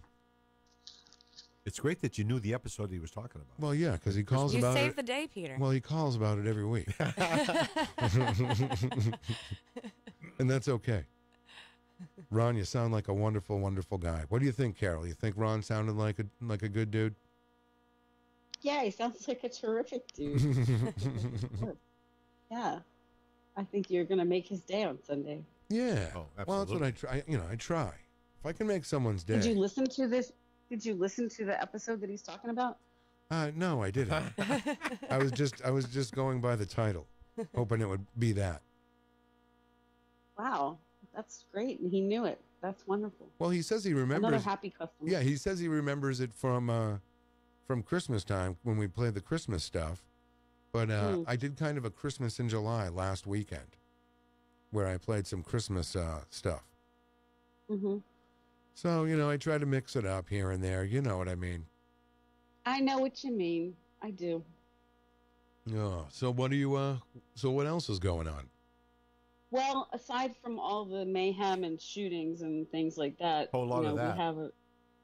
It's great that you knew the episode he was talking about. Well, yeah, because he calls about it. You saved the day, Peter. Well, he calls about it every week. And that's okay. Ron, you sound like a wonderful, wonderful guy. What do you think, Carol? You think Ron sounded like a good dude? Yeah, he sounds like a terrific dude. Yeah. I think you're going to make his day on Sunday. Yeah. Oh, absolutely. Well, that's what I try. I try. If I can make someone's day. Did you listen to this? Did you listen to the episode that he's talking about? No, I didn't. I was just going by the title, hoping it would be that. Wow, that's great, and he knew it. That's wonderful. Well, he says he remembers. Another happy customer. Yeah, he says he remembers it from Christmas time when we played the Christmas stuff. But I did kind of a Christmas in July last weekend, where I played some Christmas stuff. Mm-hmm. So I try to mix it up here and there. You know what I mean? I know what you mean. I do. Oh, so what do you? So what else is going on? Well, aside from all the mayhem and shootings and things like that, Whole lot of that.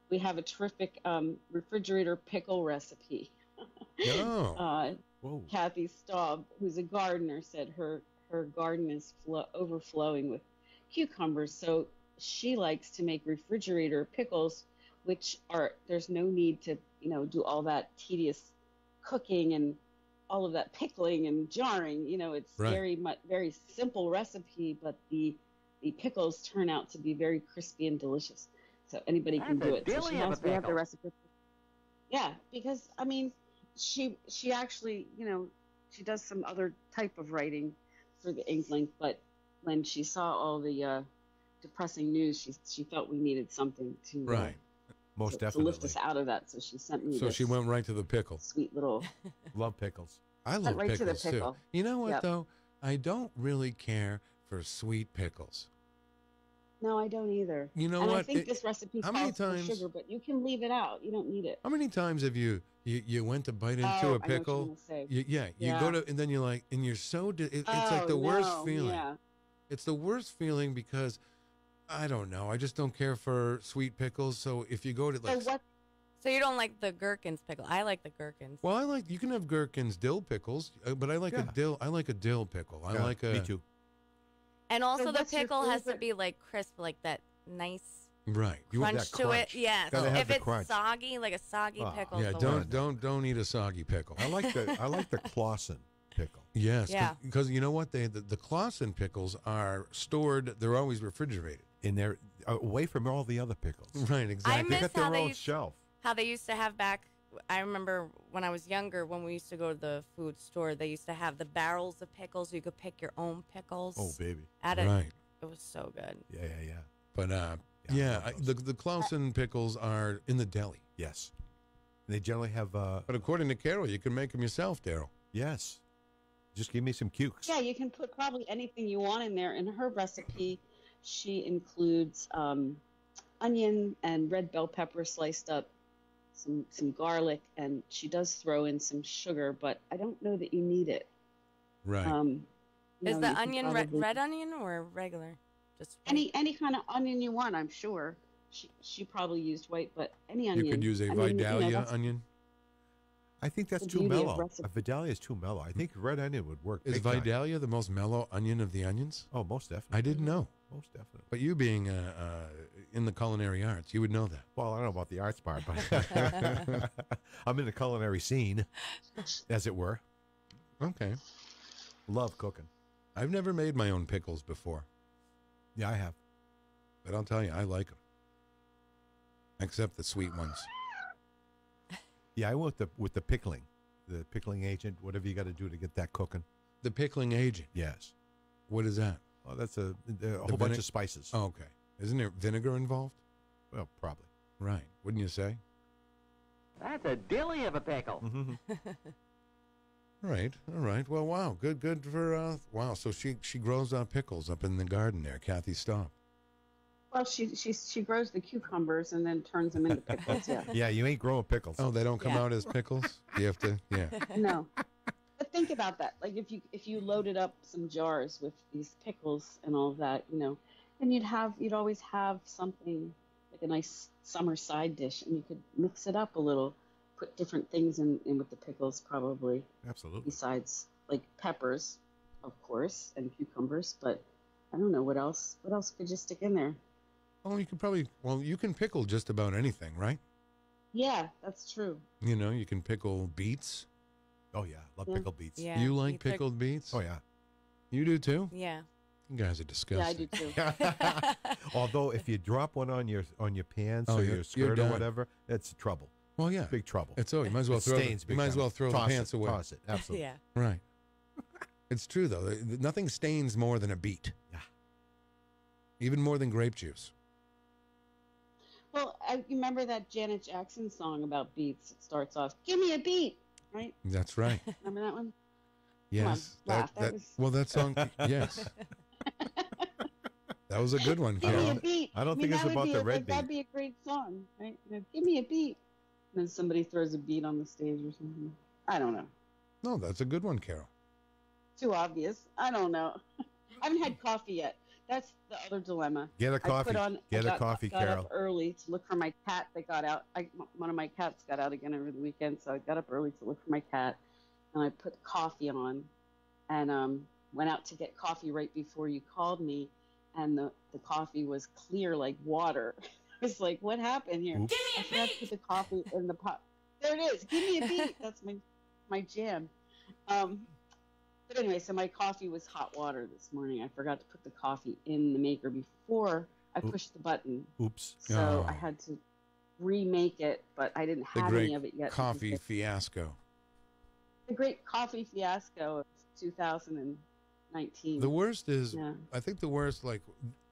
We have a terrific refrigerator pickle recipe. Oh. Whoa. Kathy Staub, who's a gardener, said her garden is overflowing with cucumbers, so she likes to make refrigerator pickles, which there's no need to do all that tedious cooking and all of that pickling and jarring. It's right. very simple recipe, but the pickles turn out to be very crispy and delicious. So anybody can do it. So we have the recipe. Yeah, because she actually she does some other type of writing for the Inkling, but when she saw all the depressing news, she felt we needed something to right. Most to definitely lift us out of that. So she sent me. So she went right to the pickle. Sweet little. Love pickles. I love right pickles to the pickle. too. You know what Yep. though? I don't really care for sweet pickles. No, I don't either. You know and what? I think this recipe how many calls for times- sugar, but you can leave it out. You don't need it. How many times have you went to bite into Oh, I a know what you're pickle? gonna say. You Yeah. go to and then you're like, and you're so it's like Oh, the worst no, feeling. Yeah. It's the worst feeling because I don't know. I just don't care for sweet pickles. So if you go to like, So you don't like the gherkins pickle? I like the gherkins. well, you can have gherkins, dill pickles, but I like a dill. I like a dill pickle. I like a. Me too. And also So the what's your pickle has to favorite- be like crisp, like that nice Right. crunch that to crunch. it. Yeah. Gotta So have if the it's crunch. soggy, like a soggy Oh, pickle. Yeah. Don't eat a soggy pickle. I like the Clausen pickle. Yes. Yeah. Because you know what? The Clausen pickles are stored. They're always refrigerated. And they're away from all the other pickles. Right. Exactly. I They miss got their how they own used- shelf. How they used to have back. I remember when I was younger, when we used to go to the food store, they used to have the barrels of pickles. You could pick your own pickles. Oh, baby. At it. Right. It was so good. Yeah. But the Clausen pickles are in the deli. Yes. They generally have. But according to Carol, you can make them yourself, Darryl. Yes. Just give me some cukes. Yeah, you can put probably anything you want in there. In her recipe, she includes onion and red bell pepper sliced up, some garlic, and she does throw in some sugar, but I don't know that you need it. Right. Is you the could onion probably- red onion or regular? Just any kind of onion you want? I'm sure she probably used white, but any onion. You could use a I mean, Vidalia that's onion. I think that's the too beauty of mellow. recipe. Vidalia is too mellow. I think red onion would work. Is big time. Vidalia the most mellow onion of the onions? Oh, most definitely. I didn't know. Most definitely. But you being in the culinary arts, you would know that. Well, I don't know about the arts part, but I'm in the culinary scene, as it were. Okay. Love cooking. I've never made my own pickles before, Yeah, I have. but I'll tell you, I like them. Except the sweet ones. Yeah, I went with the pickling agent, whatever you got to do to get that cooking. The pickling agent. Yes. What is that? Oh, that's a whole bunch of spices. Oh, okay. Isn't there vinegar involved? Well, probably. Right. Wouldn't you say? That's a dilly of a pickle. Right. All right. Well, wow. Good for wow. So she grows pickles up in the garden there. Kathy stopped. Well, she grows the cucumbers and then turns them into pickles. Yeah. Yeah, you ain't growing pickles. Oh, they don't come out as pickles. You have to. Yeah. No. But think about that. Like if you loaded up some jars with these pickles and all of that, then you'd always have something like a nice summer side dish, and you could mix it up a little, put different things in with the pickles probably. Absolutely. Besides like peppers, of course, and cucumbers, but I don't know what else. What else could you stick in there? Oh, you can pickle just about anything, right? Yeah, that's true. You can pickle beets. Oh yeah, love pickled beets. Yeah. You like pickled beets? Oh yeah. You do too? Yeah. You guys are disgusting. Yeah, I do too. Although if you drop one on your pants Oh, or you're your skirt or done. whatever, that's trouble. Well, yeah. Big trouble. You might as well throw stains. you might as well throw the Toss pants it, away. Toss it. Absolutely. Yeah. Right. It's true though. Nothing stains more than a beet. Yeah. Even more than grape juice. Well, you remember that Janet Jackson song about beets? It starts off, "Give me a beat," right? That's right. Remember that one? Yes. Come on, laugh. That was- Well, that song. Yes. That was a good one, Give me a Carol. beat. I don't think it's that would about be the red beet. That'd be a great song, right? Give me a beat. And then somebody throws a beat on the stage or something. I don't know. No, that's a good one, Carol. Too obvious. I don't know. I haven't had coffee yet. That's the other dilemma. Get a coffee. Get a I coffee, got Carol. up early to look for my cat that got out. One of my cats got out again over the weekend, so I got up early to look for my cat, and I put coffee on, and went out to get coffee right before you called me, and the coffee was clear like water. I was like, what happened here? Oops. I forgot to put the coffee in the pot. There it is. Give me a beat. That's my jam. But anyway, so my coffee was hot water this morning. I forgot to put the coffee in the maker before I pushed the button. Oops. So Oh. I had to remake it, but I didn't The have great any of it yet. coffee fiasco. The great coffee fiasco of 2019. The worst is, Yeah. I think the worst, like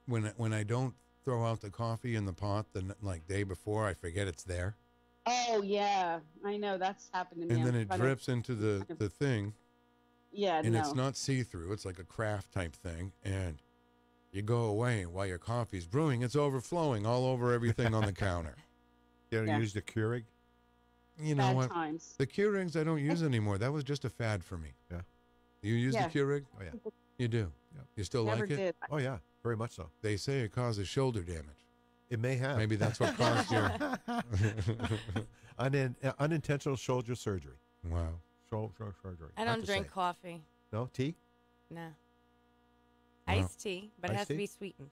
when I don't throw out the coffee in the pot the day before, I forget it's there, Oh yeah, I know that's happened to me. and then I'm it trying to- drips into the thing, Yeah, and no. it's not see-through. It's like a craft type thing, and you go away, and while your coffee's brewing, it's overflowing all over everything on the counter. You Yeah. use the Keurig. You know Bad what? times. The Keurigs I don't use anymore. That was just a fad for me. Yeah. You use Yeah. the Keurig? Oh yeah. You do. Yeah. You still Never like it? did. Oh yeah. Very much so. They say it causes shoulder damage. It may have. Maybe that's what caused your. Unintentional shoulder surgery. Wow. Shoulder surgery. I Hard don't to drink say. coffee. No tea. No. Wow. Iced tea, but it Iced has to tea? be sweetened.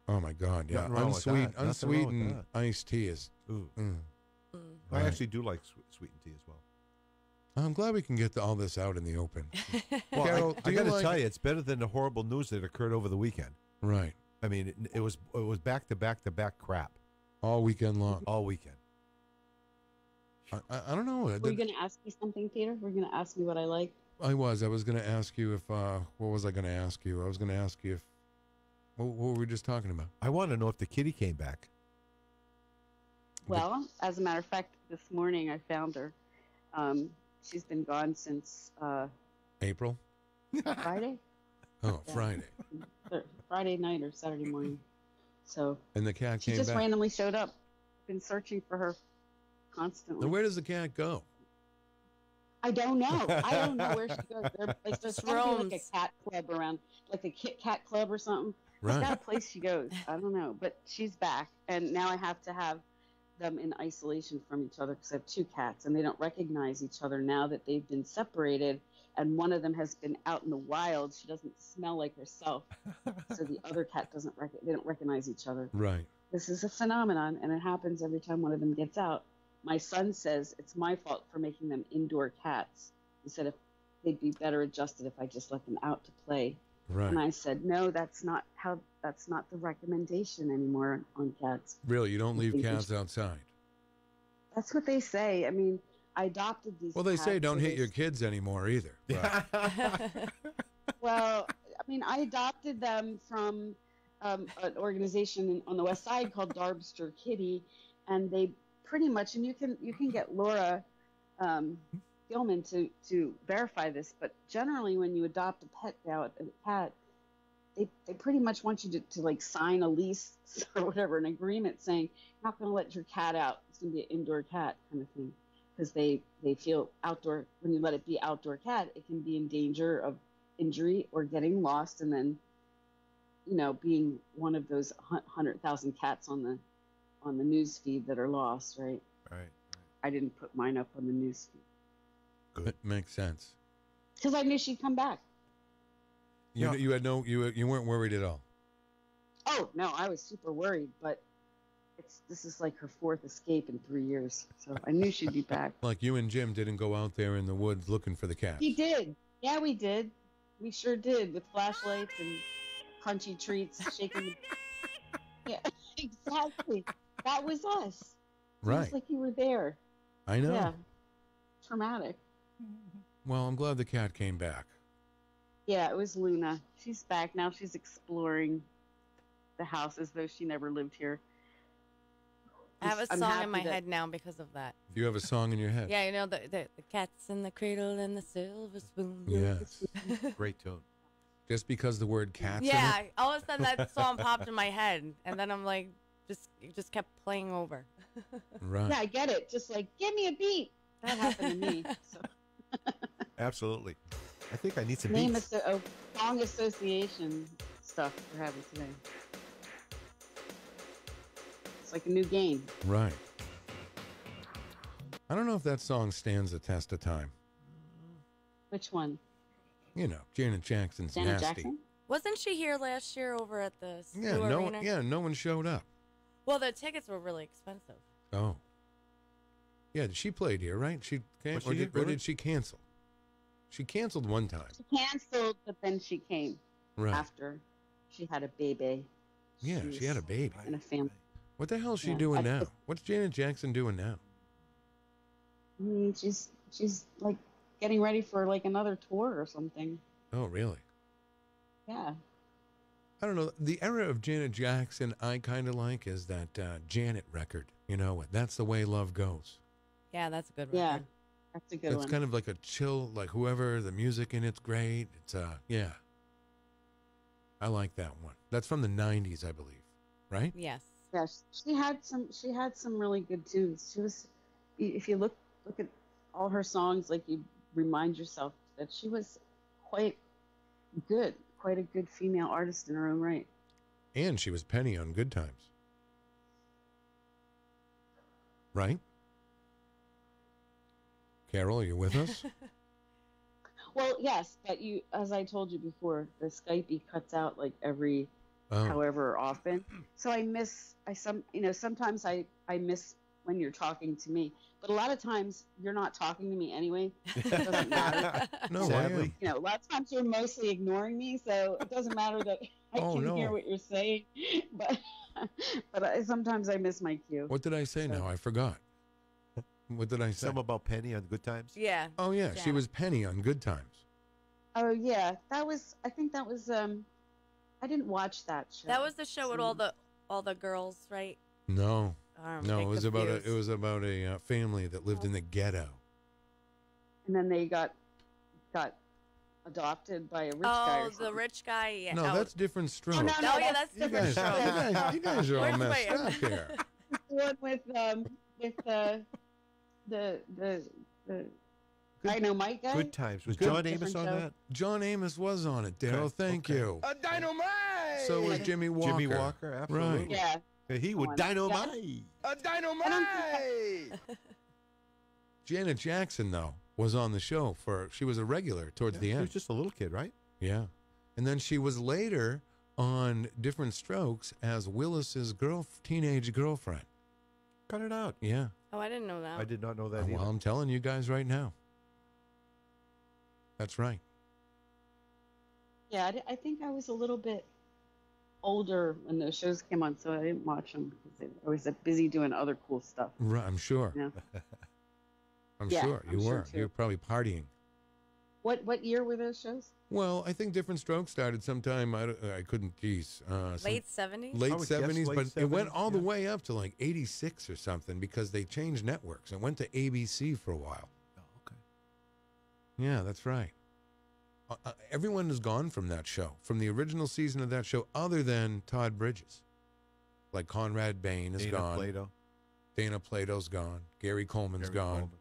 Oh my God! Yeah, Nothing wrong with that. Nothing wrong with unsweetened that. iced tea is. Ooh. Mm. I Right. actually do like sweetened tea as well. I'm glad we can get all this out in the open. Well, Carol, I do got to like- tell you, it's better than the horrible news that occurred over the weekend. Right, I mean, it was back to back to back crap all weekend long. all weekend. I don't know. Were you going to ask me something, Peter? Were you going to ask me what I like? I was going to ask you if. What was I going to ask you? I was going to ask you if. What were we just talking about? I want to know if the kitty came back. Well, as a matter of fact, this morning I found her. She's been gone since April. Friday. Oh, Yeah. Friday. Friday night or Saturday morning. So And the cat she came just back. randomly showed up. Been searching for her constantly. And where does the cat go? I don't know. I don't know where she goes. There's Just gotta be like roams. a cat club around, like a Kit Kat club or something. Right. There's got a place she goes. I don't know, but she's back, and now I have to have them in isolation from each other because I have two cats, and they don't recognize each other now that they've been separated. And one of them has been out in the wild. She doesn't smell like herself, so the other cat doesn't. They don't recognize each other. Right. This is a phenomenon, and it happens every time one of them gets out. My son says it's my fault for making them indoor cats. He said if they'd be better adjusted if I just let them out to play. Right. And I said, no, that's not the recommendation anymore on cats. Really, you don't leave think we cats should- outside. That's what they say. I mean, I adopted these. Well, they say cats, don't so hit your kids anymore either. Well, I mean, I adopted them from an organization on the West Side called Darbster Kitty, and they pretty much, and you can get Laura Gilman to verify this, but generally when you adopt a cat, they pretty much want you to like sign a lease or whatever, an agreement saying you're not going to let your cat out. It's going to be an indoor cat kind of thing, because they feel outdoor, when you let it be outdoor cat, it can be in danger of injury or getting lost, and then being one of those 100,000 cats on the news feed that are lost, right? Right. I didn't put mine up on the news feed. Good. It makes sense. Because I knew she'd come back. You weren't worried at all. Oh no, I was super worried, but this is like her fourth escape in 3 years, so I knew she'd be back. Like you and Jim didn't go out there in the woods looking for the cat. He did. Yeah, we did. We sure did, with flashlights and crunchy treats, shaking. Yeah, exactly. That was us. Right. It was like you were there. I know. Yeah. Traumatic. Well, I'm glad the cat came back. Yeah, it was Luna. She's back now. She's exploring the house as though she never lived here. I have a song in my head now because of that. You have a song in your head? Yeah, the cat's in the cradle and the silver spoon. Yes. Great tune. Just because the word cat's in Yeah, it? all of a sudden that song popped in my head, and then I'm like, it just kept playing over. Right. Yeah, I get it. Just like, give me a beat. That happened to me. So. Absolutely. I think I need some Name beats. song association stuff we're having today. It's like a new game. Right. I don't know if that song stands the test of time. Which one? Janet Jackson's Janet Nasty. Jackson? Wasn't she here last year over at the Yeah, Arena? no one showed up. Well, the tickets were really expensive. Oh. Yeah, she played here, right? She came, Was she or really? did she cancel? She canceled one time. She canceled, but then she came Right. after she had a baby. Yeah, she had a baby. And a family. What the hell is she Yeah, doing I- now? What's Janet Jackson doing now? She's like getting ready for like another tour or something. Oh, really? Yeah. I don't know. The era of Janet Jackson I kind of like is that Janet record. That's the Way Love Goes. Yeah, that's a good record. Yeah, that's a good one. It's kind of like a chill, like whoever, the music in it's great. It's, yeah. I like that one. That's from the 90s, I believe. Right? Yes. Yes, she had some really good tunes. She was, if you look at all her songs, like you remind yourself that she was quite a good female artist in her own right. And she was Penny on Good Times. Right? Carol, are you with us? Well, yes, but as I told you before, the Skype cuts out like every however often. So sometimes I miss when you're talking to me, but a lot of times you're not talking to me anyway. It doesn't matter. No, Sadly. A lot of times you're mostly ignoring me, so it doesn't matter that I can hear what you're saying. But sometimes I miss my cue. What did I say now? I forgot. What did I say? Something about Penny on Good Times? Yeah. Oh, yeah. She was Penny on Good Times. Oh, yeah. I think that was, I didn't watch that show. That was the show with all the girls, right? No. I'm No, it was about confused. a family that lived in the ghetto. And then they got adopted by a rich guy. Oh, the rich guy. Yeah. No, that's different strokes. Oh, no, Oh, yeah, that's that's different. You guys are all Where's messed my- up here. The one with the Dynamite guy. Good Times. Was Good- John Amos different on show. that? John Amos was on it, Darryl. Okay, Thank okay. you. A dynamite! So was Jimmy Walker. Jimmy Walker, absolutely. Right. Yeah. He would on. dynamite. A dynamite! Janet Jackson, though, was on the show she was a regular towards the He end. was just a little kid, right? Yeah. And then she was later on Different Strokes as Willis's teenage girlfriend. Cut it out. Yeah. Oh, I didn't know that. I did not know that Well, either. I'm telling you guys right now. That's right. Yeah, I think I was a little bit older when those shows came on, so I didn't watch them because I was busy doing other cool stuff. Right, I'm sure. Yeah. I'm Yeah, sure you I'm sure were. too. You were probably partying. What year were those shows? Well, I think Different Strokes started sometime. I couldn't. Geez, Late 70s? late I would guess 70s, late but it went 70s, all the yeah. way up to like 86 or something because they changed networks. It went to ABC for a while. Oh, okay. Yeah, that's right. Everyone is gone from that show, from the original season of that show, other than Todd Bridges. Like Conrad Bain is Dana gone. Plato. Dana Plato's gone. Gary Coleman's Gary gone. Coleman.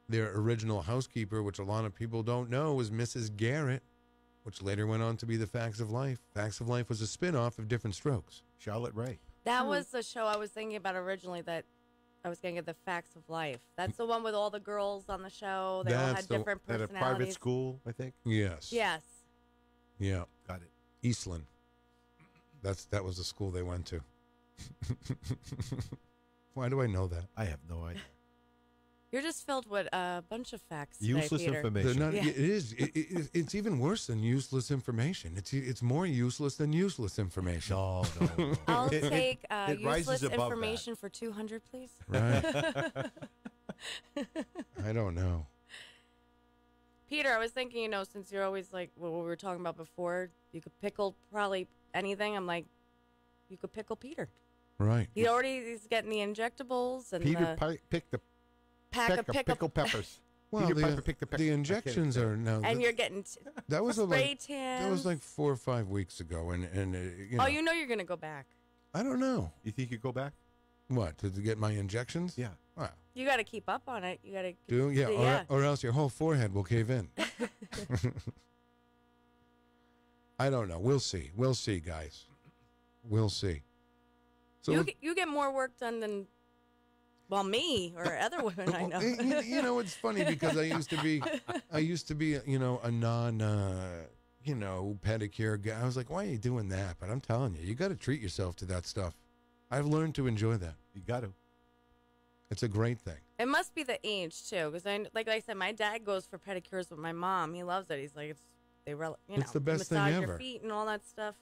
Their original housekeeper, which a lot of people don't know, was Mrs. Garrett, which later went on to be The Facts of Life. Facts of Life was a spin-off of Different Strokes. Charlotte Ray. That was the show I was thinking about originally that I was going to get The Facts of Life. That's the one with all the girls on the show. They all That's had the- different At a personalities. private school, I think. Yes. Yes. Yeah. Got it. Eastland. That was the school they went to. Why do I know that? I have no idea. You're just filled with a bunch of facts today, Useless Peter. information. They're not, Yeah. It is. It's even worse than useless information. It's more useless than useless information. No. I'll It- take it rises useless above that. information for 200, please. Right. I don't know. Peter, I was thinking, since you're always like what we were talking about before, you could pickle probably anything. I'm like, you could pickle Peter. Right. He's getting the injectables and Peter the picked the pack of pickle peppers. Well, Peter Piper picked the the injections are now. and you're getting that was spray like tans. that was like 4 or 5 weeks ago, and you know, Oh, you know you're gonna go back. I don't know You think you go back? what to get my injections. Yeah. Wow. You got to keep up on it. You got to Yeah, or else your whole forehead will cave in. I don't know. We'll see. We'll see, guys. We'll see. So you get more work done than me or other women I know. you know, it's funny because I used to be a non pedicure guy. I was like, why are you doing that? But I'm telling you got to treat yourself to that stuff. I've learned to enjoy that. You got to. It's a great thing. It must be the age too, because like I said, my dad goes for pedicures with my mom. He loves it. He's like, It's the best thing massage ever. your feet and all that stuff.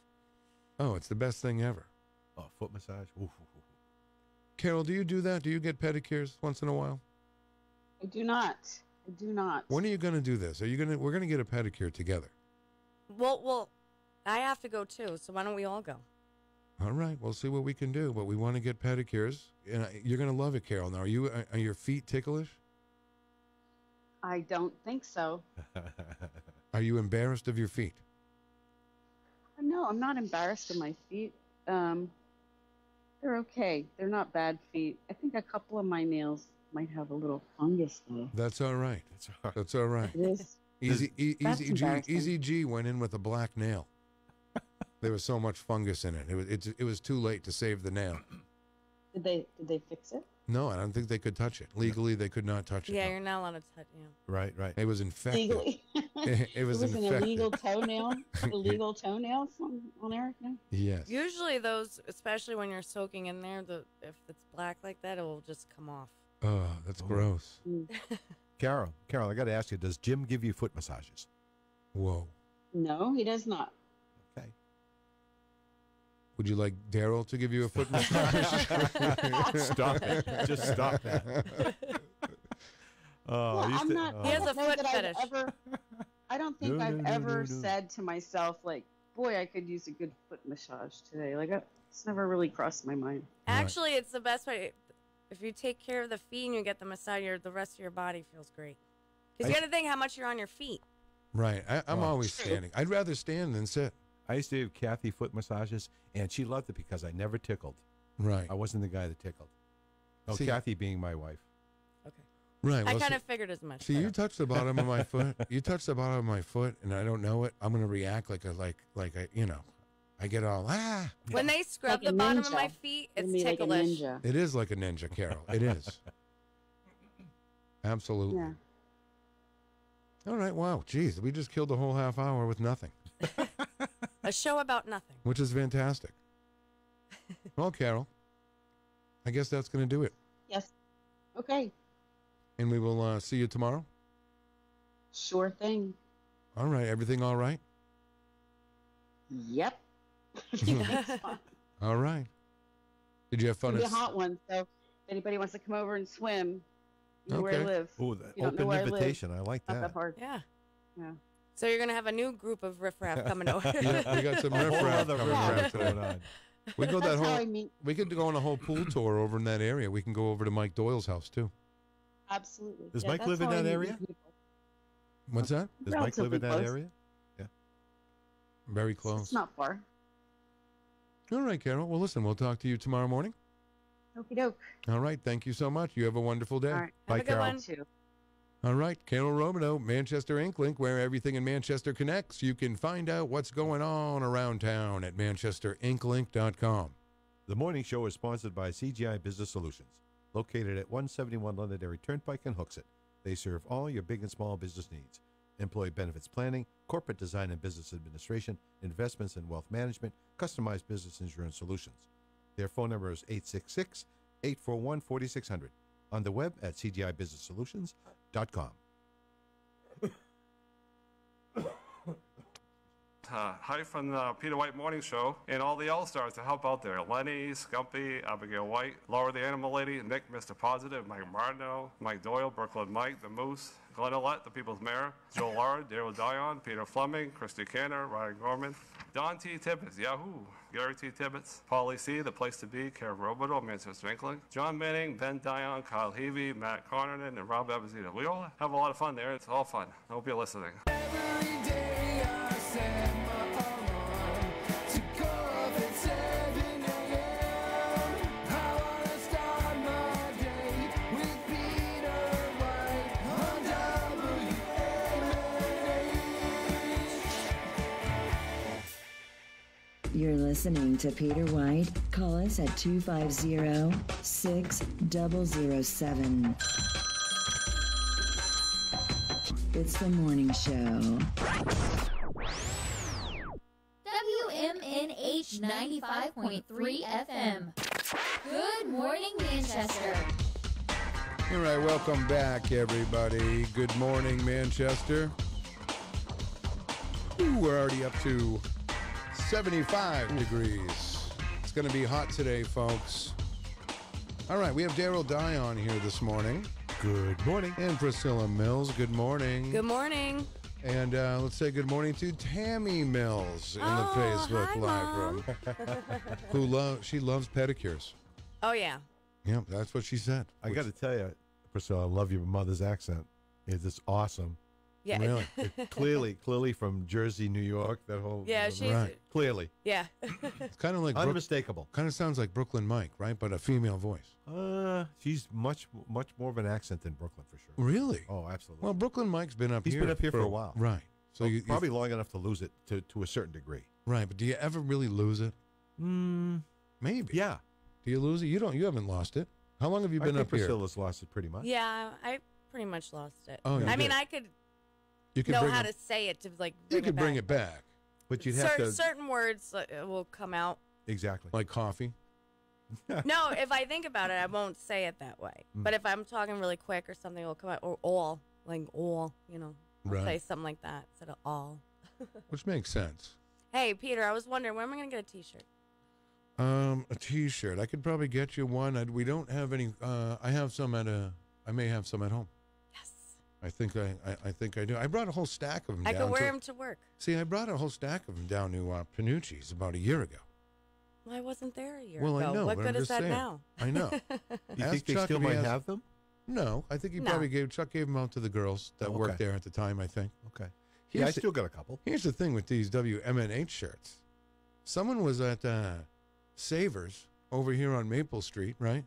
Oh, it's the best thing ever. Oh, foot massage. Ooh. Carol, do you do that? Do you get pedicures once in a while? I do not. When are you going to do this? We're going to get a pedicure together. Well, I have to go too. So why don't we all go? All right, we'll see what we can do, but we want to get pedicures. And you're going to love it, Carol. Now, are your feet ticklish? I don't think so. Are you embarrassed of your feet? No, I'm not embarrassed of my feet. They're okay. They're not bad feet. I think a couple of my nails might have a little fungus though. That's all right. That's all right. It is. That's Easy embarrassing. G went in with a black nail. There was so much fungus in it. It was too late to save the nail. Did they fix it? No, I don't think they could touch it. Legally, they could not touch it. Yeah, no. you're not allowed to touch. Right. It was infected. Legally. It was an infected. illegal toenail. Illegal toenails on Eric now? Yes. Usually those, especially when you're soaking in there, if it's black like that, it will just come off. Oh, that's gross. Carol, I got to ask you, does Jim give you foot massages? Whoa. No, he does not. Okay. Would you like Darryl to give you a foot massage? Stop it. Just stop that. Well, I'm not. He has I a don't know foot that I've fetish. I don't think No, I've no, no, ever no, no. said to myself, like, boy, I could use a good foot massage today. Like, it's never really crossed my mind. Actually, it's the best way. If you take care of the feet and you get the massage, the rest of your body feels great. Because you got to think how much you're on your feet. Right. I'm always standing. I'd rather stand than sit. I used to give Kathy foot massages, and she loved it because I never tickled. Right. I wasn't the guy that tickled. Oh, See- Kathy being my wife. Okay. Right. I well, kind of figured as much. See, you touch the bottom of my foot. You touch the bottom of my foot, and I don't know it. I'm gonna react like I get all When they scrub Like a the bottom of ninja. my feet, it's It'd be like a ticklish. ninja. It is like a ninja, Carol. It is. Absolutely. Yeah. All right. Wow. Geez, we just killed a whole half hour with nothing, A show about nothing. which is fantastic. Well, Carol, I guess that's gonna do it, Yes. Okay. and we will see you tomorrow. Sure thing. All right. Everything all right? Yep. Everything's fine. All right. Did you have It's fun? gonna be a hot one, so if anybody wants to come over and swim, You know where I Okay. live. Oh, If the you don't know open where I live, invitation. I like not that. that hard. Yeah. Yeah. So you're gonna have a new group of riffraff coming over. Yeah, we got some A whole riffraff other coming riffraff around today. going on. We go that That's how whole. I meet. We could go on a whole pool tour over in that area. We can go over to Mike Doyle's house too. Absolutely. Does Yeah, Mike that's live in how I that meet area? new people. What's that? Does Mike live in that Relatively close. area? Yeah. Very close. It's not far. All right, Carol. Well, listen, we'll talk to you tomorrow morning. Okie doke. All right. Thank you so much. You have a wonderful day. All right. Bye, Have a good Carol. one. Too. All right, Carol Robideau, Manchester Inklink, where everything in Manchester connects. You can find out what's going on around town at manchesterinklink.com. The morning show is sponsored by CGI Business Solutions, located at 171 Londonderry Turnpike in Hooksett. They serve all your big and small business needs. Employee benefits planning, corporate design and business administration, investments and wealth management, customized business insurance solutions. Their phone number is 866-841-4600. On the web at cgibusinesssolutions.com. Hi from the Peter White Morning Show and all the All-Stars to help out there. Lenny, Scumpy, Abigail White, Laura the Animal Lady, Nick, Mr. Positive, Mike Martineau, Mike Doyle, Brooklyn Mike, the Moose, Glenn Ollett, the People's Mayor, Joe Lara, Darryl Dion, Peter Fleming, Christy Canner, Ryan Gorman, Don T. Tibbetts, Yahoo, Gary T. Tibbetts, Paulie C., The Place to Be, Karen Robideau, Manchester Inkling, John Manning, Ben Dion, Kyle Heavey, Matt Connerton, and Rob Abazita. We all have a lot of fun there. It's all fun. I hope you're listening. You're listening to Peter White. Call us at 250-6007. It's the morning show. WMNH 95.3 FM. Good morning, Manchester. All right, welcome back, everybody. Good morning, Manchester. Ooh, we're already up to 75 degrees. It's going to be hot today, folks. All right, we have Darryl Dion here this morning. Good morning. And Priscilla Mills. Good morning. Good morning. And let's say good morning to Tammy Mills in the Facebook hi, live room. She loves pedicures. Oh yeah. Yeah, that's what she said. I got to tell you, Priscilla, I love your mother's accent. It's awesome. Yeah. Really? Clearly from Jersey, New York. That whole she's right. Clearly. Yeah. It's kind of like unmistakable. Kind of sounds like Brooklyn Mike, right? But a female voice. She's much more of an accent than Brooklyn for sure. Really? Oh, absolutely. Well, Brooklyn Mike's been up He's here. been up here for a while. Right. So Well, you probably long enough to lose it to a certain degree. Right, but do you ever really lose it? Maybe. Yeah. Do you lose it? You haven't lost it. How long have you been I think up here? Priscilla's lost it pretty much. Yeah, I pretty much lost it. Oh, you I mean, did. I could You could know bring how it, to say it to like. You could bring it back. But you'd have to certain words will come out. exactly Like coffee. No, if I think about it, I won't say it that way. But if I'm talking really quick or something, it'll come out. Or all, like all, I'll Right. say something like that instead of all. Which makes sense. Hey, Peter, I was wondering, when am I going to get a T-shirt? A T-shirt. I could probably get you one. We don't have any. I have some I may have some at home. Yes. I think I do. I brought a whole stack of them. I down could wear to, them to work. See, I brought a whole stack of them down to Panucci's about a year ago. Well, I wasn't there a year Well, ago. I know. What but good I'm is just that saying. now? I know. You Ask think they Chuck still if he might has- have them? No, I think No. Chuck gave them out to the girls that Oh, worked okay. there at the time. I think. Okay. Here's Yeah, I the- still got a couple. Here's the thing with these WMNH shirts. Someone was at Savers over here on Maple Street, right?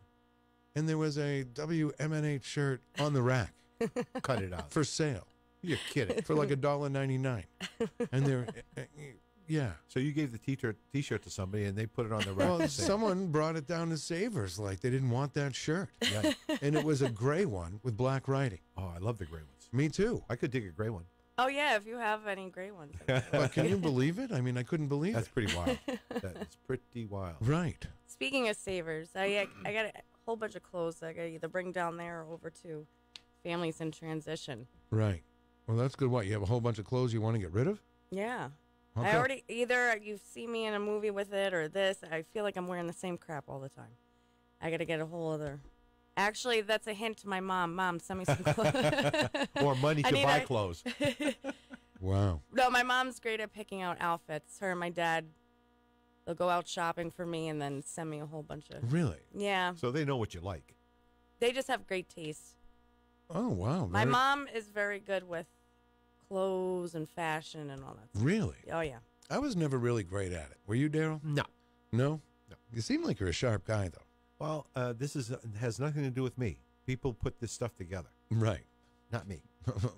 And there was a WMNH shirt on the rack Cut it out. for sale You're kidding. for like $1.99. And they're, yeah. So you gave the T-shirt to somebody and they put it on the rack. Well, to sale. someone brought it down to Savers like they didn't want that shirt. Yeah. And it was a gray one with black writing. Oh, I love the gray ones. Me too. I could dig a gray one. Oh, yeah, if you have any gray ones. But can you believe it? I mean, I couldn't believe That's it. pretty wild. That's pretty wild. Right. Speaking of Savers, I got a whole bunch of clothes that I got to either bring down there or over to Families in Transition. Right. Well, that's good. What, you have a whole bunch of clothes you want to get rid of? Yeah. Okay. I already, either you see me in a movie with it or this, I feel like I'm wearing the same crap all the time. I got to get a whole other Actually, that's a hint to my mom. Mom, send me some clothes. Or money to buy clothes. Wow. No, my mom's great at picking out outfits. Her and my dad, they'll go out shopping for me and then send me a whole bunch of... Really? Yeah. So they know what you like. They just have great taste. Oh, wow. My mom is very good with clothes and fashion and all that stuff. Really? Oh, yeah. I was never really great at it. Were you, Darryl? No. No? No. You seem like you're a sharp guy, though. Well, this has nothing to do with me. People put this stuff together. Right. Not me.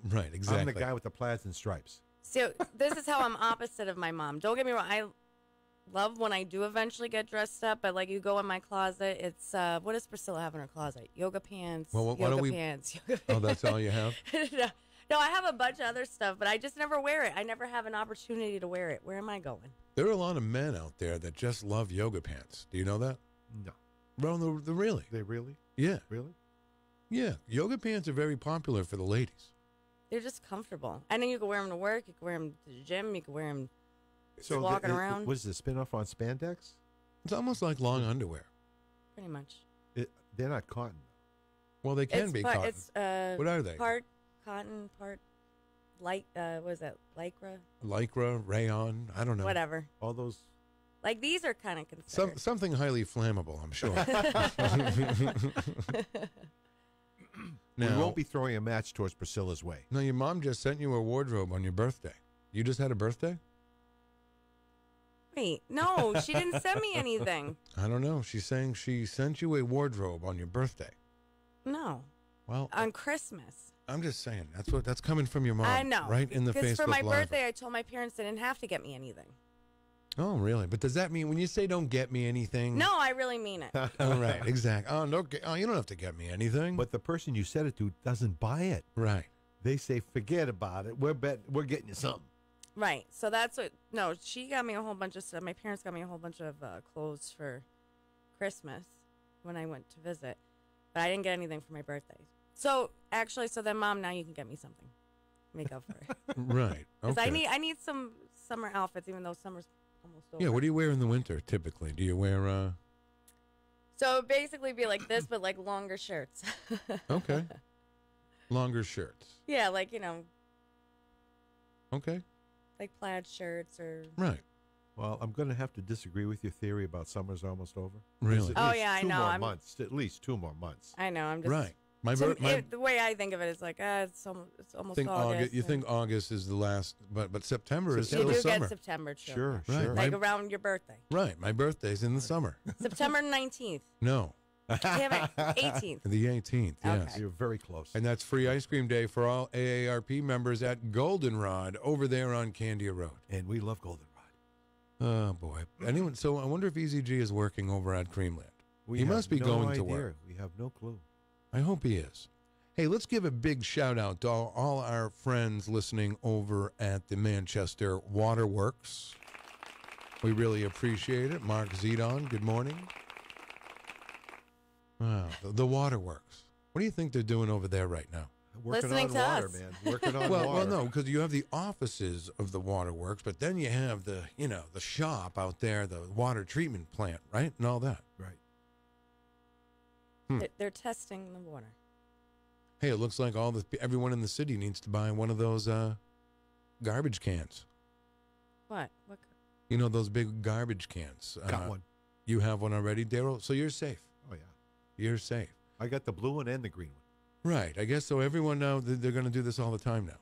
Right, exactly. I'm the guy with the plaids and stripes. So this is how I'm opposite of my mom. Don't get me wrong. I love when I do eventually get dressed up, but like you go in my closet, it's what does Priscilla have in her closet? Yoga pants, Well, why don't we... pants. Oh, that's all you have? No, I have a bunch of other stuff, but I just never wear it. I never have an opportunity to wear it. Where am I going? There are a lot of men out there that just love yoga pants. Do you know that? No. Well, the really. They really? Yeah. Really? Yeah. Yoga pants are very popular for the ladies. They're just comfortable. And then you can wear them to work. You can wear them to the gym. You can wear them walking around. What is this, spin-off on spandex? It's almost like long underwear. Pretty much. They're not cotton. Well, they can be cotton. It's, what are they? Part cotton, part what is that, lycra? Lycra, rayon, I don't know. Whatever. All those. Like, these are kind of considered. Something highly flammable, I'm sure. We won't be throwing a match towards Priscilla's way. No, your mom just sent you a wardrobe on your birthday. You just had a birthday? Wait, no, she didn't send me anything. I don't know. She's saying she sent you a wardrobe on your birthday. No. Well, on Christmas. I'm just saying that's coming from your mom. I know. Right in the Facebook Because for my Live. birthday, I told my parents they didn't have to get me anything. Oh, really? But does that mean when you say don't get me anything? No, I really mean it. Oh, right, exactly. Oh, no, you don't have to get me anything. But the person you said it to doesn't buy it. Right. They say, forget about it. We're getting you something. Right. So that's what. No, she got me a whole bunch of stuff. My parents got me a whole bunch of clothes for Christmas when I went to visit, but I didn't get anything for my birthday. So actually, then Mom, now you can get me something. Make up for it. Right. Because Okay. I need some summer outfits, even though summer's almost over. Yeah. What do you wear in the winter typically? Do you wear? So basically, be like this, but like longer shirts. Okay. Longer shirts. Yeah, like Okay. like plaid shirts or. Right. Well, I'm going to have to disagree with your theory about summer's almost over. Really? Oh, yeah, I know. Two more months. At least 2 more months. I know. I'm just Right. the way I think of it is like it's almost August. You think August is the last, but September is you still do summer. get September too. Sure, Right. sure. Like around your birthday. Right. My birthday's in the summer. September 19th. No. Damn it, 18th. The 18th, yes. Okay. You're very close. And that's free ice cream day for all AARP members at Goldenrod over there on Candia Road. And we love Goldenrod. Oh, boy. So I wonder if EZG is working over at Creamland. We He have must be no going idea. to work. We have no clue. I hope he is. Hey, let's give a big shout out to all our friends listening over at the Manchester Waterworks. We really appreciate it. Mark Zedon, good morning. Wow, the Waterworks. What do you think they're doing over there right now? Working Listening on to water, us. man. Working on Well, water. no, because you have the offices of the Waterworks, but then you have the shop out there, the water treatment plant, right, and all that. Right. They're testing the water. Hey, it looks like everyone in the city needs to buy one of those garbage cans. What? You know those big garbage cans. Got one. You have one already, Darryl. So you're safe. Oh, yeah. You're safe. I got the blue one and the green one. Right. I guess so. Everyone now they're going to do this all the time now.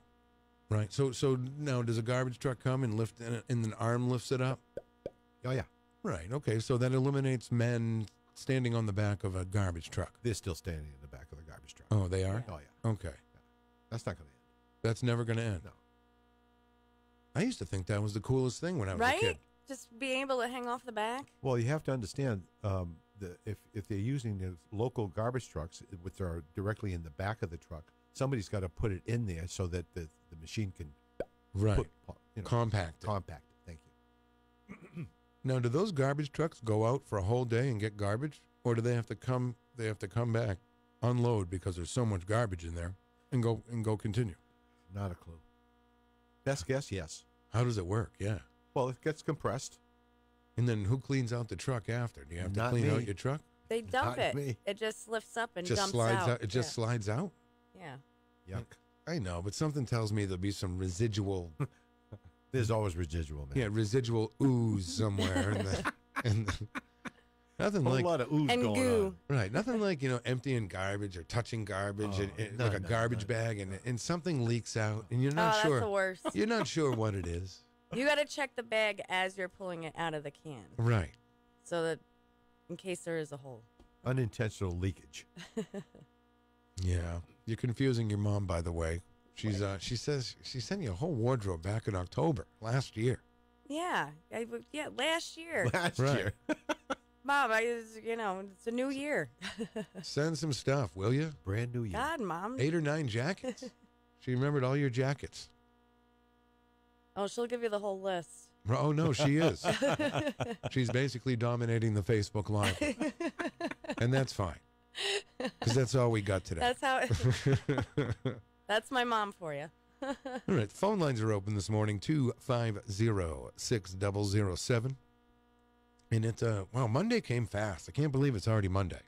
Right. So now does a garbage truck come and lift and an arm lifts it up? Oh, yeah. Right. Okay. So that eliminates men standing on the back of a garbage truck. They're still standing in the back of the garbage truck. Oh, they are? Oh, yeah. Okay. Yeah. That's not going to end. That's never going to end. No. I used to think that was the coolest thing when I was a kid. Right? Just being able to hang off the back. Well, you have to understand if they're using the local garbage trucks, which are directly in the back of the truck, somebody's got to put it in there so that the machine can Compact it. Compact. Thank you. Now, do those garbage trucks go out for a whole day and get garbage, or do they have to come? They have to come back, unload because there's so much garbage in there, and go continue. Not a clue. Best guess, yes. How does it work? Yeah. Well, it gets compressed. And then who cleans out the truck after? Do you have to Not clean me. out your truck? They dump Not it. me. It just lifts up and Just dumps slides out. It just slides out. Yeah. Yuck. I know, but something tells me there'll be some residual. There's always residual, man. Yeah, residual ooze somewhere in the nothing A like lot of ooze And going goo. on. right. Nothing like emptying garbage or touching garbage and no, like a no, garbage bag and something leaks out and you're Oh, not that's sure. the worst. You're not sure what it is. You got to check the bag as you're pulling it out of the can, Right. so that in case there is a hole. Unintentional leakage. Yeah. You're confusing your mom, by the way. She says she sent you a whole wardrobe back in October last year. Yeah, last year. Last Right. year. Mom, it's a new year. Send some stuff, will you? Brand new year. God, Mom. 8 or 9 jackets. She remembered all your jackets. Oh, she'll give you the whole list. Oh, no, she is. She's basically dominating the Facebook Live. And that's fine. Because that's all we got today. That's how. That's my mom for you. All right, phone lines are open this morning, 250-6007. And it's, Monday came fast. I can't believe it's already Monday.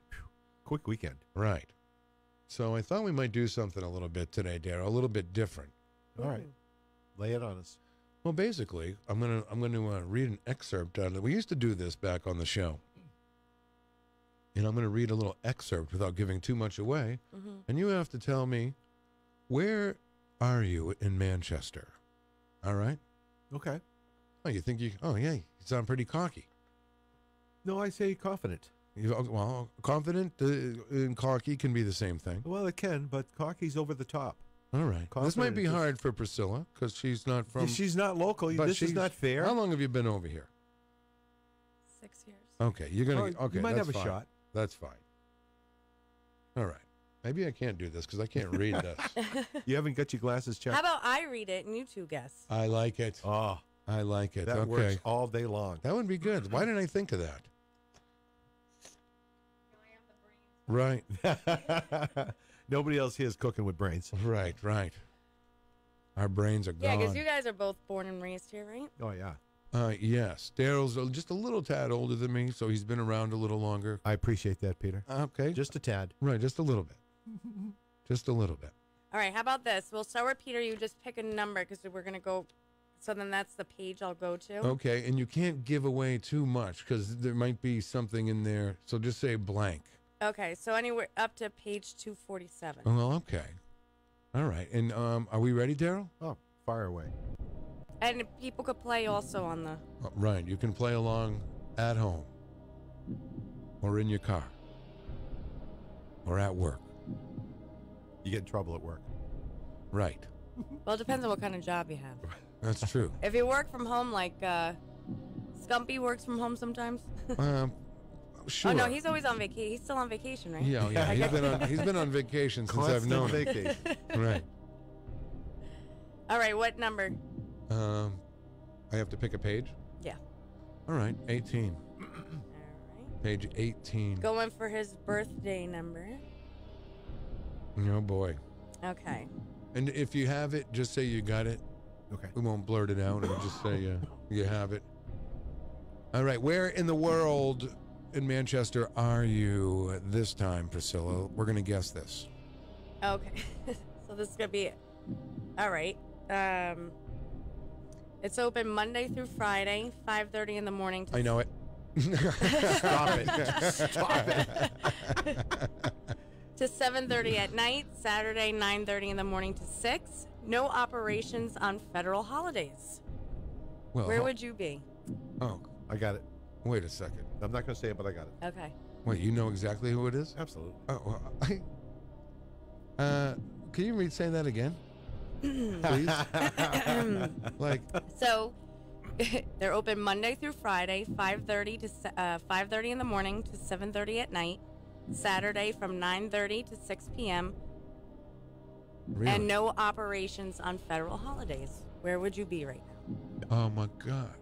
Quick weekend. Right. So I thought we might do something a little bit today, Darryl, a little bit different. All right. Lay it on us. Well, basically, I'm gonna read an excerpt. We used to do this back on the show. And I'm going to read a little excerpt without giving too much away. Mm-hmm. And you have to tell me, where are you in Manchester? All right? Okay. Oh, you think oh, yeah, you sound pretty cocky. No, I say confident. Well, confident and cocky can be the same thing. Well, it can, but cocky's over the top. All right. Confident This might be is- hard for Priscilla because she's not from... She's not local. but This is she's- not fair. How long have you been over here? 6 years. Okay, you're going to... Oh, Okay, you might that's have a fine. shot. That's fine. All right. Maybe I can't do this because I can't read this. You haven't got your glasses checked? How about I read it and you two guess? I like it. Oh, I like it. that Okay. works all day long. That would be good. Why didn't I think of that? Right. Nobody else here is cooking with brains. Right. Our brains are Yeah, gone. because you guys are both born and raised here, right? Oh, yeah. Yes. Darryl's just a little tad older than me, so he's been around a little longer. I appreciate that, Peter. Okay. Just a tad. Right, just a little bit. Just a little bit. All right, how about this? We'll start with Peter. You just pick a number because we're going to go. So then that's the page I'll go to. Okay, and you can't give away too much because there might be something in there. So just say blank. Okay, so anywhere up to page 247. Oh, well, okay. All right. And are we ready, Darryl? Oh, fire away. And people could play also on the. Oh, right. You can play along at home or in your car or at work. You get in trouble at work. Right. Well, it depends on what kind of job you have. That's true. If you work from home, like Scumpy works from home sometimes. Sure. Oh no, he's always on vacation. He's still on vacation, right? Yeah, yeah. He's been on vacation since I've Constant known him. vacation. Right. All right, what number? I have to pick a page. Yeah. All right, 18. All right. Page 18. Going for his birthday number. Oh boy. Okay. And if you have it, just say you got it. Okay. We won't blurt it out. We'll just say you have it. All right. Where in the world in Manchester are you this time, Priscilla? We're going to guess this. Okay. So this is gonna be. All right. It's open Monday through Friday, 5:30 in the morning. I know it. Stop it. Stop it. To 7:30 at night. Saturday, 9:30 in the morning to 6. No operations on federal holidays. Well, Where would you be? Oh, I got it. wait a second. I'm not going to say it, but I got it. Okay. Wait, you know exactly who it is? Absolutely. Oh, well, can you say that again? Please? Like, So they're open Monday through Friday, 5:30 to 5:30 in the morning to 7:30 at night. Saturday from 9:30 to 6 p.m. really? And no operations on federal holidays. Where would you be right now? Oh my God!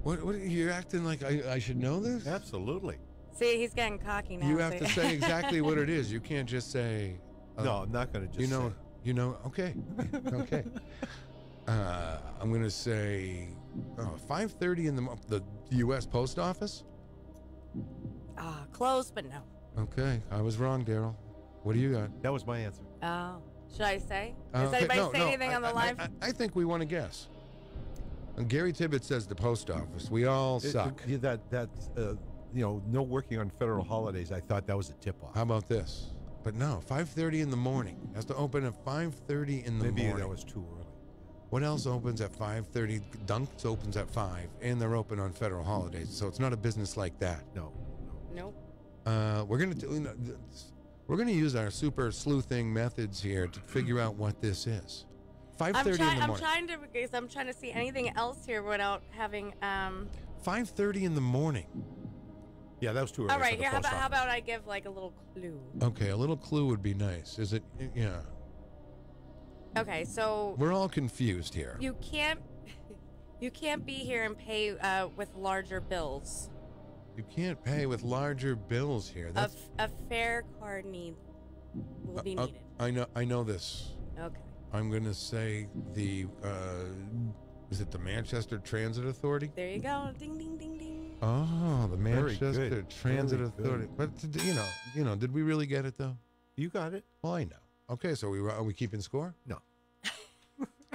What you're acting like I should know this? Absolutely. See, he's getting cocky now. You have to say exactly what it is. You can't just say. No, I'm not going to just say. Okay, okay. I'm gonna say 5:30 in the U.S. Post Office. Close, but no. Okay, I was wrong, Darryl. What do you got? That was my answer. Oh. Should I say? Okay, Does anybody no, say anything on the live? I think we want to guess. Gary Tibbett says the post office. We all suck. That's no working on federal holidays. I thought that was a tip-off. How about this? But no, 5:30 in the morning. It has to open at 5:30 in the morning. Maybe that was too early. What else opens at 5:30? Dunks opens at 5, and they're open on federal holidays. So it's not a business like that. No. Nope. We're gonna use our super sleuthing methods here to figure out what this is. 5:30 in the morning. I'm trying to see anything else here without having 5:30 in the morning. Yeah, that was too early. All right, here. How about I give like a little clue? Okay, a little clue would be nice. Is it? Yeah. Okay, so We're all confused here. you can't be here and pay with larger bills. You can't pay with larger bills here. A fare card will be needed. I know this. Okay. I'm gonna say is it the Manchester Transit Authority? There you go. Ding ding ding ding. Oh, the Very Manchester good. Transit Very Authority. good. But did we really get it though? You got it. Well, I know. Okay, so are we keeping score? No.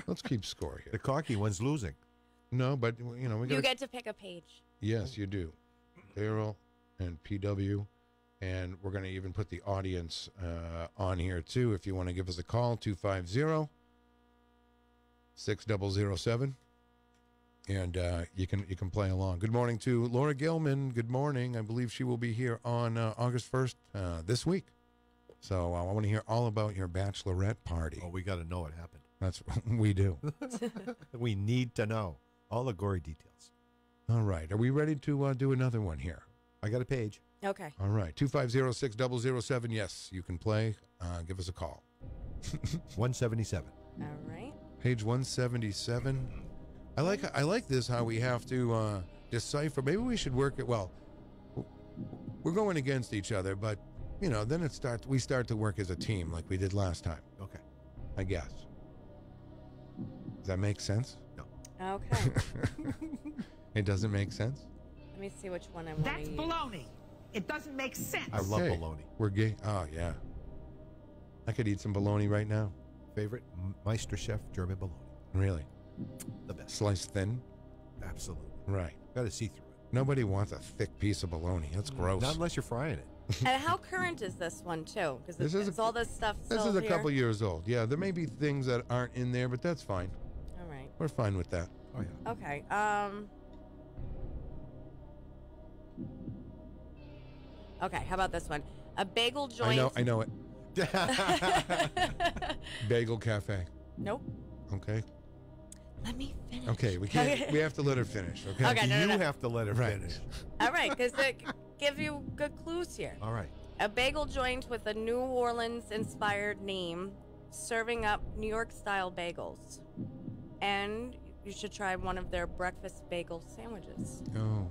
Let's keep score here. The cocky one's losing. No, but we got. You get to pick a page. Yes, you do. Darryl and PW, and we're going to even put the audience on here too. If you want to give us a call, 250-6007, and you can play along. Good morning to Laura Gilman. Good morning. I believe she will be here on August 1st this week. So I want to hear all about your bachelorette party. Oh, we got to know what happened. That's what we do. We need to know all the gory details. All right. Are we ready to do another one here? I got a page. Okay. All right. 250-6007. Yes, you can play. Give us a call. 177. All right. Page 177. I like this, how we have to decipher. Maybe we should work it. Well, we're going against each other, but, then we start to work as a team like we did last time. Okay. I guess. Does that make sense? No. Okay. It doesn't make sense? Let me see which one I want to use. That's baloney. It doesn't make sense. I love bologna. We're gay. Oh, yeah. I could eat some bologna right now. Favorite Meister Chef German bologna. Really? The best. Sliced thin? Absolutely. Right. Got to see through it. Nobody wants a thick piece of bologna. That's gross. Not unless you're frying it. And how current is this one too? Because it's all this stuff still This is a here? couple years old. Yeah, there may be things that aren't in there, but that's fine. All right. We're fine with that. Oh, yeah. Okay. Okay, how about this one? A bagel joint. I know it. Bagel Cafe. Nope. Okay. Let me finish. Okay, we can't. We have to let her finish. Okay. Okay, no. You have to let her finish. All right, because they give you good clues here. All right. A bagel joint with a New Orleans-inspired name, serving up New York-style bagels, and you should try one of their breakfast bagel sandwiches. Oh.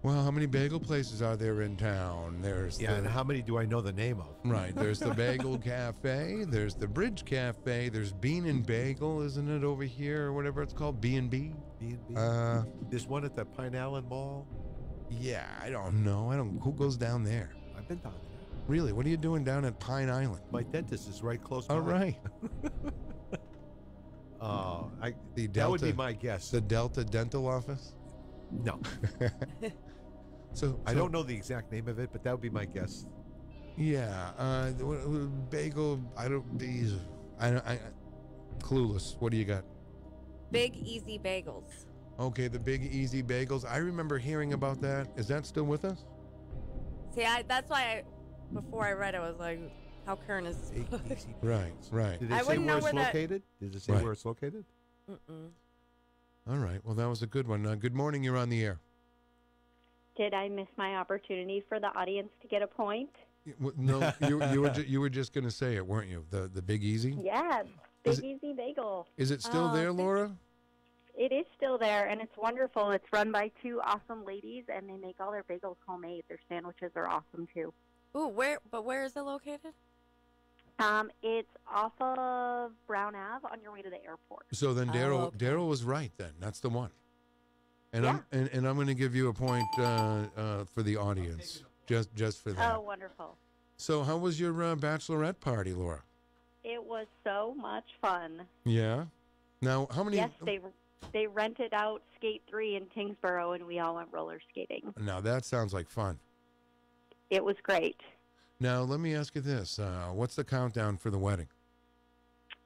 Well, how many bagel places are there in town? And how many do I know the name of? Right. There's the Bagel Cafe. There's the Bridge Cafe. There's Bean and Bagel, isn't it, over here, or whatever it's called? B&B? B&B? There's one at the Pine Island Mall. Yeah, I don't know. Who goes down there? I've been down there. Really? What are you doing down at Pine Island? My dentist is right close by. All right. That would be my guess. The Delta Dental Office? No. So I don't know the exact name of it, but that would be my guess. Yeah, bagel. I clueless. What do you got? Big Easy Bagels. Okay, the Big Easy Bagels. I remember hearing about that. Is that still with us? See, that's why before I read it, I was like, how current is this? Big Easy Right. Did it say where it's located? Did it say where it's located? Mm-mm. All right. Well, that was a good one. Good morning. You're on the air. Did I miss my opportunity for the audience to get a point? No, you were just going to say it, weren't you? The Big Easy? Yeah, Big Easy Bagel. Is it still there, Laura? It is still there, and it's wonderful. It's run by two awesome ladies, and they make all their bagels homemade. Their sandwiches are awesome, too. Ooh, where is it located? It's off of Brown Ave on your way to the airport. So then Darryl was right then. That's the one. And Yeah. I'm going to give you a point for the audience, just for that. Oh, wonderful. So, how was your bachelorette party, Laura? It was so much fun. Yeah. Now, how many? Yes, they rented out Skate 3 in Tingsboro, and we all went roller skating. Now that sounds like fun. It was great. Now, let me ask you this: what's the countdown for the wedding?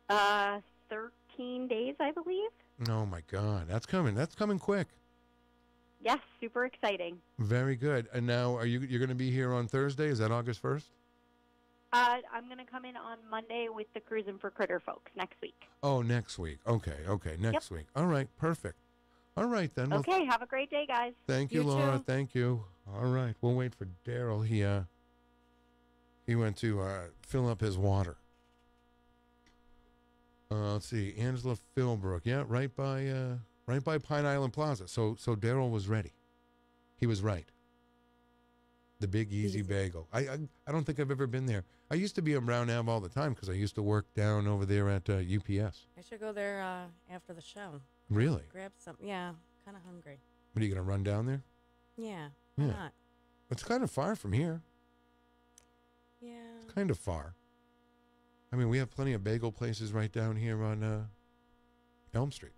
13 days, I believe. Oh my God, that's coming. That's coming quick. Yes, super exciting. Very good. And now, you're going to be here on Thursday? Is that August 1st? I'm going to come in on Monday with the Cruisin' for Critter folks next week. Oh, next week. Okay, next week. All right, perfect. All right, then. Well, Okay, have a great day, guys. thank you, Laura. Thank you. All right, we'll wait for Darryl. He went to fill up his water. Let's see, Angela Philbrook. Yeah, right by Pine Island Plaza. So Darryl was ready. He was right. The Big Easy Bagel. I don't think I've ever been there. I used to be in Brown Ave all the time because I used to work down over there at UPS. I should go there after the show. Really? Grab something. Yeah, kind of hungry. What, are you going to run down there? Yeah, why not? It's kind of far from here. Yeah. It's kind of far. I mean, we have plenty of bagel places right down here on Elm Street.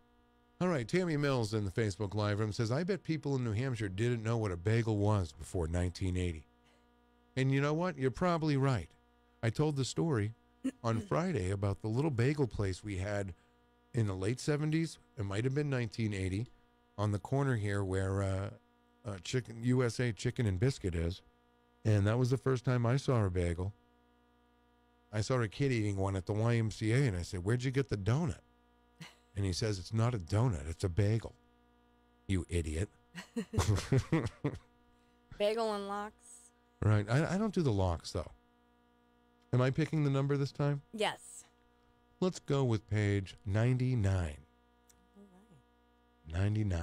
All right, Tammy Mills in the Facebook Live room says, I bet people in New Hampshire didn't know what a bagel was before 1980. And you know what? You're probably right. I told the story on Friday about the little bagel place we had in the late 70s. It might have been 1980 on the corner here where USA Chicken and Biscuit is. And that was the first time I saw a bagel. I saw a kid eating one at the YMCA, and I said, where'd you get the donut? And he says, it's not a donut, it's a bagel. You idiot. Bagel and lox. Right. I don't do the lox, though. Am I picking the number this time? Yes. Let's go with page 99. All right. 99.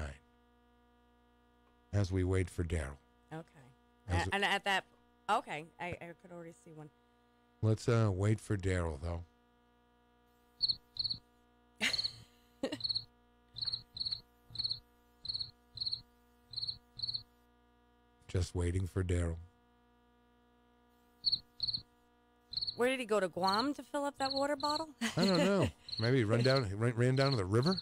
As we wait for Darryl. Okay. And at that, okay, I could already see one. Let's wait for Darryl, though. Just waiting for Darryl. Where did he go, to Guam to fill up that water bottle? I don't know. Maybe he ran down to the river?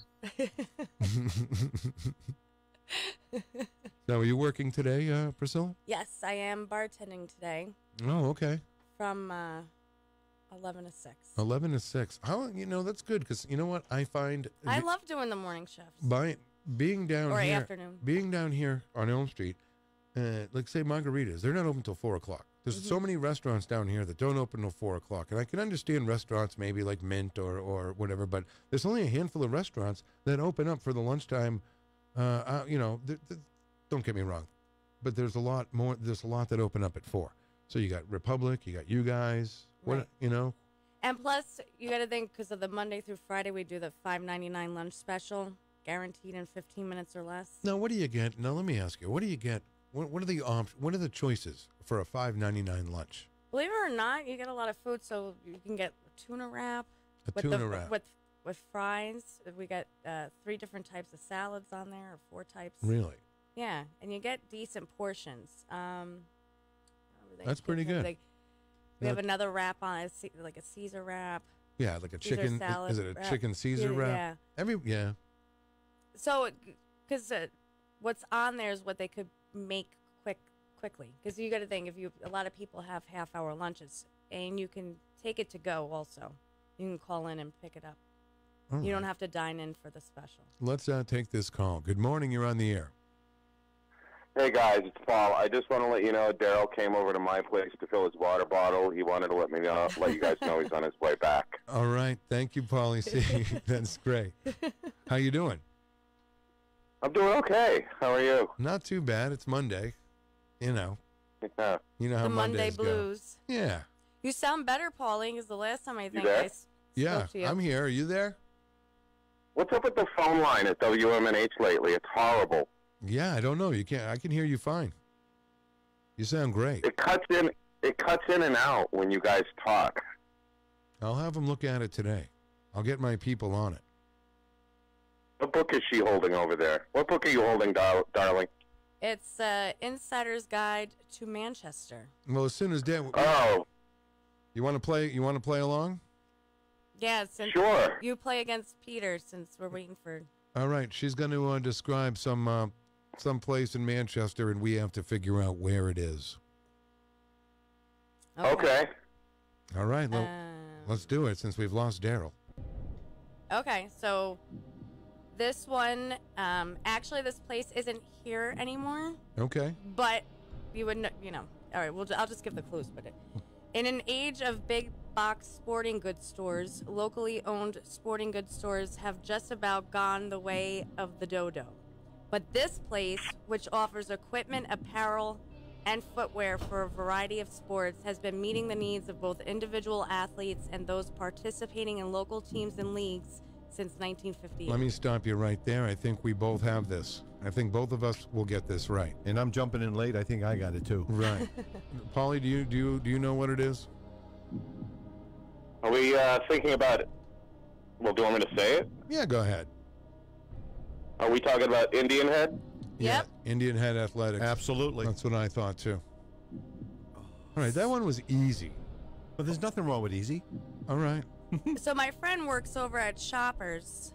Now, are you working today, Priscilla? Yes, I am bartending today. Oh, okay. From 11 to 6. 11 to 6. How, that's good, because you know what I find? I love doing the morning shifts. Being down or here, afternoon. Being down here on Elm Street, like say Margaritas, they're not open till 4 o'clock. There's so many restaurants down here that don't open till 4 o'clock, and I can understand restaurants maybe like Mint or whatever, but there's only a handful of restaurants that open up for the lunchtime. Don't get me wrong, but there's a lot more. There's a lot that open up at 4. So you got Republic, you got you guys. Right. What. And plus, you got to think, because of the Monday through Friday, we do the $5.99 lunch special, guaranteed in 15 minutes or less. Now, what do you get? Now, let me ask you, what do you get? What are the What are the choices for a $5.99 lunch? Believe it or not, you get a lot of food. So you can get a tuna wrap. Wrap. With fries. We got 3 different types of salads on there, or 4 types. Really? Yeah, and you get decent portions. That's pretty good. We have another wrap on, like a Caesar wrap. Yeah, like a Caesar chicken. salad Is it a wrap. chicken Caesar wrap? Yeah. So, because what's on there is what they could make quickly. Because you got to think, a lot of people have half-hour lunches, and you can take it to go. Also, you can call in and pick it up. All you right. don't have to dine in for the special. Let's take this call. Good morning. You're on the air. Hey guys, it's Paul. I just want to let you know Darryl came over to my place to fill his water bottle. He wanted to let you guys know he's on his way back. All right. Thank you, Paulie C. That's great. How you doing? I'm doing okay. How are you? Not too bad. It's Monday. Yeah. You know how The Monday Mondays blues. Go. Yeah. You sound better, Paulie, because the last time I think there? I spoke to you. I'm here. Are you there? What's up with the phone line at WMNH lately? It's horrible. Yeah, I don't know. I can hear you fine. You sound great. It cuts in and out when you guys talk. I'll have them look at it today. I'll get my people on it. What book is she holding over there? What book are you holding, darling? It's Insider's Guide to Manchester. Well, as soon as Dan... Oh. You want to play? You want to play along? Yeah, since Sure. you play against Peter since we're waiting for... All right. She's going to describe some place in Manchester, and we have to figure out where it is. Okay. All right. Well, let's do it since we've lost Darryl. Okay, so this one, actually this place isn't here anymore. Okay. But you would, all right, I'll just give the clues. But in an age of big box sporting goods stores, locally owned sporting goods stores have just about gone the way of the dodo. But this place, which offers equipment, apparel, and footwear for a variety of sports, has been meeting the needs of both individual athletes and those participating in local teams and leagues since 1958. Let me stop you right there. I think we both have this. I think both of us will get this right. And I'm jumping in late. I think I got it too. Right. Paulie, do you know what it is? Are we thinking about it? Well, do you want me to say it? Yeah, go ahead. Are we talking about Indian Head? Yep. Indian Head Athletics. Absolutely. That's what I thought too. All right, that one was easy. But there's nothing wrong with easy. All right. So my friend works over at Shoppers,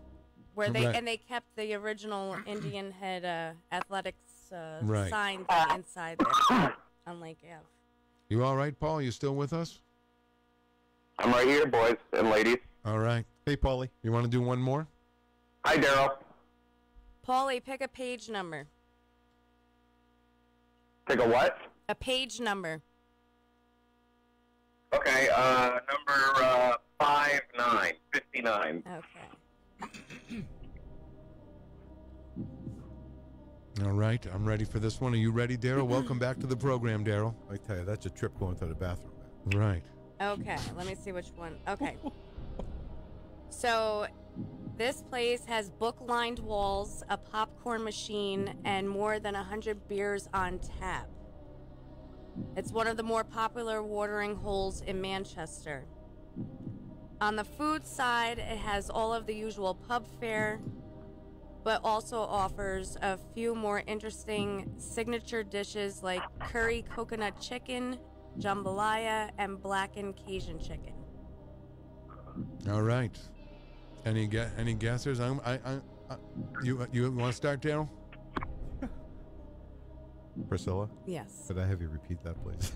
where they kept the original Indian Head Athletics sign inside there on Lake Ave. You all right, Paul? You still with us? I'm right here, boys and ladies. All right. Hey, Paulie. You want to do one more? Hi, Darryl. Paulie, pick a page number. Pick a what? A page number. Okay, number 59. Okay. All right, I'm ready for this one. Are you ready, Darryl? Welcome back to the program, Darryl. I tell you, that's a trip going to the bathroom. Right. Okay, let me see which one. Okay. So this place has book-lined walls, a popcorn machine, and more than 100 beers on tap. It's one of the more popular watering holes in Manchester. On the food side, it has all of the usual pub fare, but also offers a few more interesting signature dishes like curry coconut chicken, jambalaya, and blackened Cajun chicken. All right. Any guessers? You want to start, Darryl? Priscilla? Yes. Could I have you repeat that, please?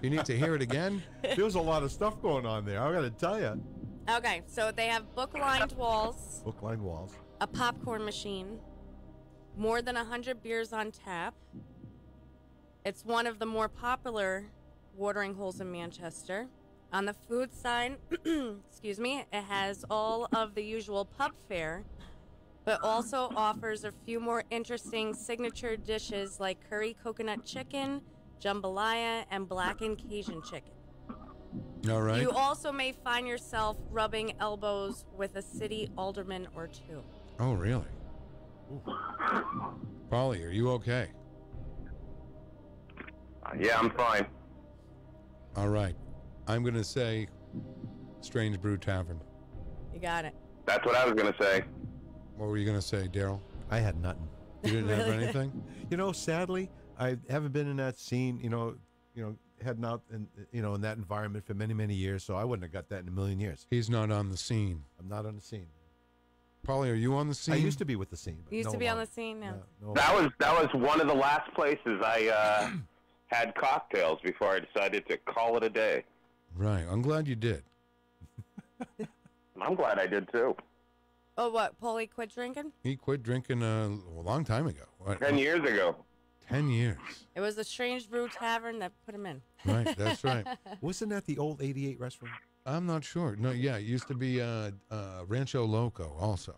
You need to hear it again? There's a lot of stuff going on there. I got to tell you. Okay, so they have book-lined walls. Book-lined walls. A popcorn machine. More than 100 beers on tap. It's one of the more popular watering holes in Manchester. On the food side, excuse me, it has all of the usual pub fare, but also offers a few more interesting signature dishes like curry coconut chicken, jambalaya, and blackened Cajun chicken. All right. You also may find yourself rubbing elbows with a city alderman or two. Oh, really? Paulie, are you okay? Yeah, I'm fine. All right. I'm going to say Strange Brew Tavern. You got it. That's what I was going to say. What were you going to say, Darryl? I had nothing. You didn't have anything? You know, sadly, I haven't been in that scene, heading out in that environment for many, many years, so I wouldn't have got that in a million years. He's not on the scene. I'm not on the scene. Paulie, are you on the scene? I used to be with the scene. But You used no to be on longer. the scene now. No. That was one of the last places I had cocktails before I decided to call it a day. Right. I'm glad you did. I'm glad I did too. Oh, what? Paulie quit drinking? He quit drinking a long time ago. What? 10 years ago. 10 years. It was the Strange Brew Tavern that put him in. Right, that's right. Wasn't that the old 88 restaurant? I'm not sure. No, yeah, it used to be Rancho Loco also.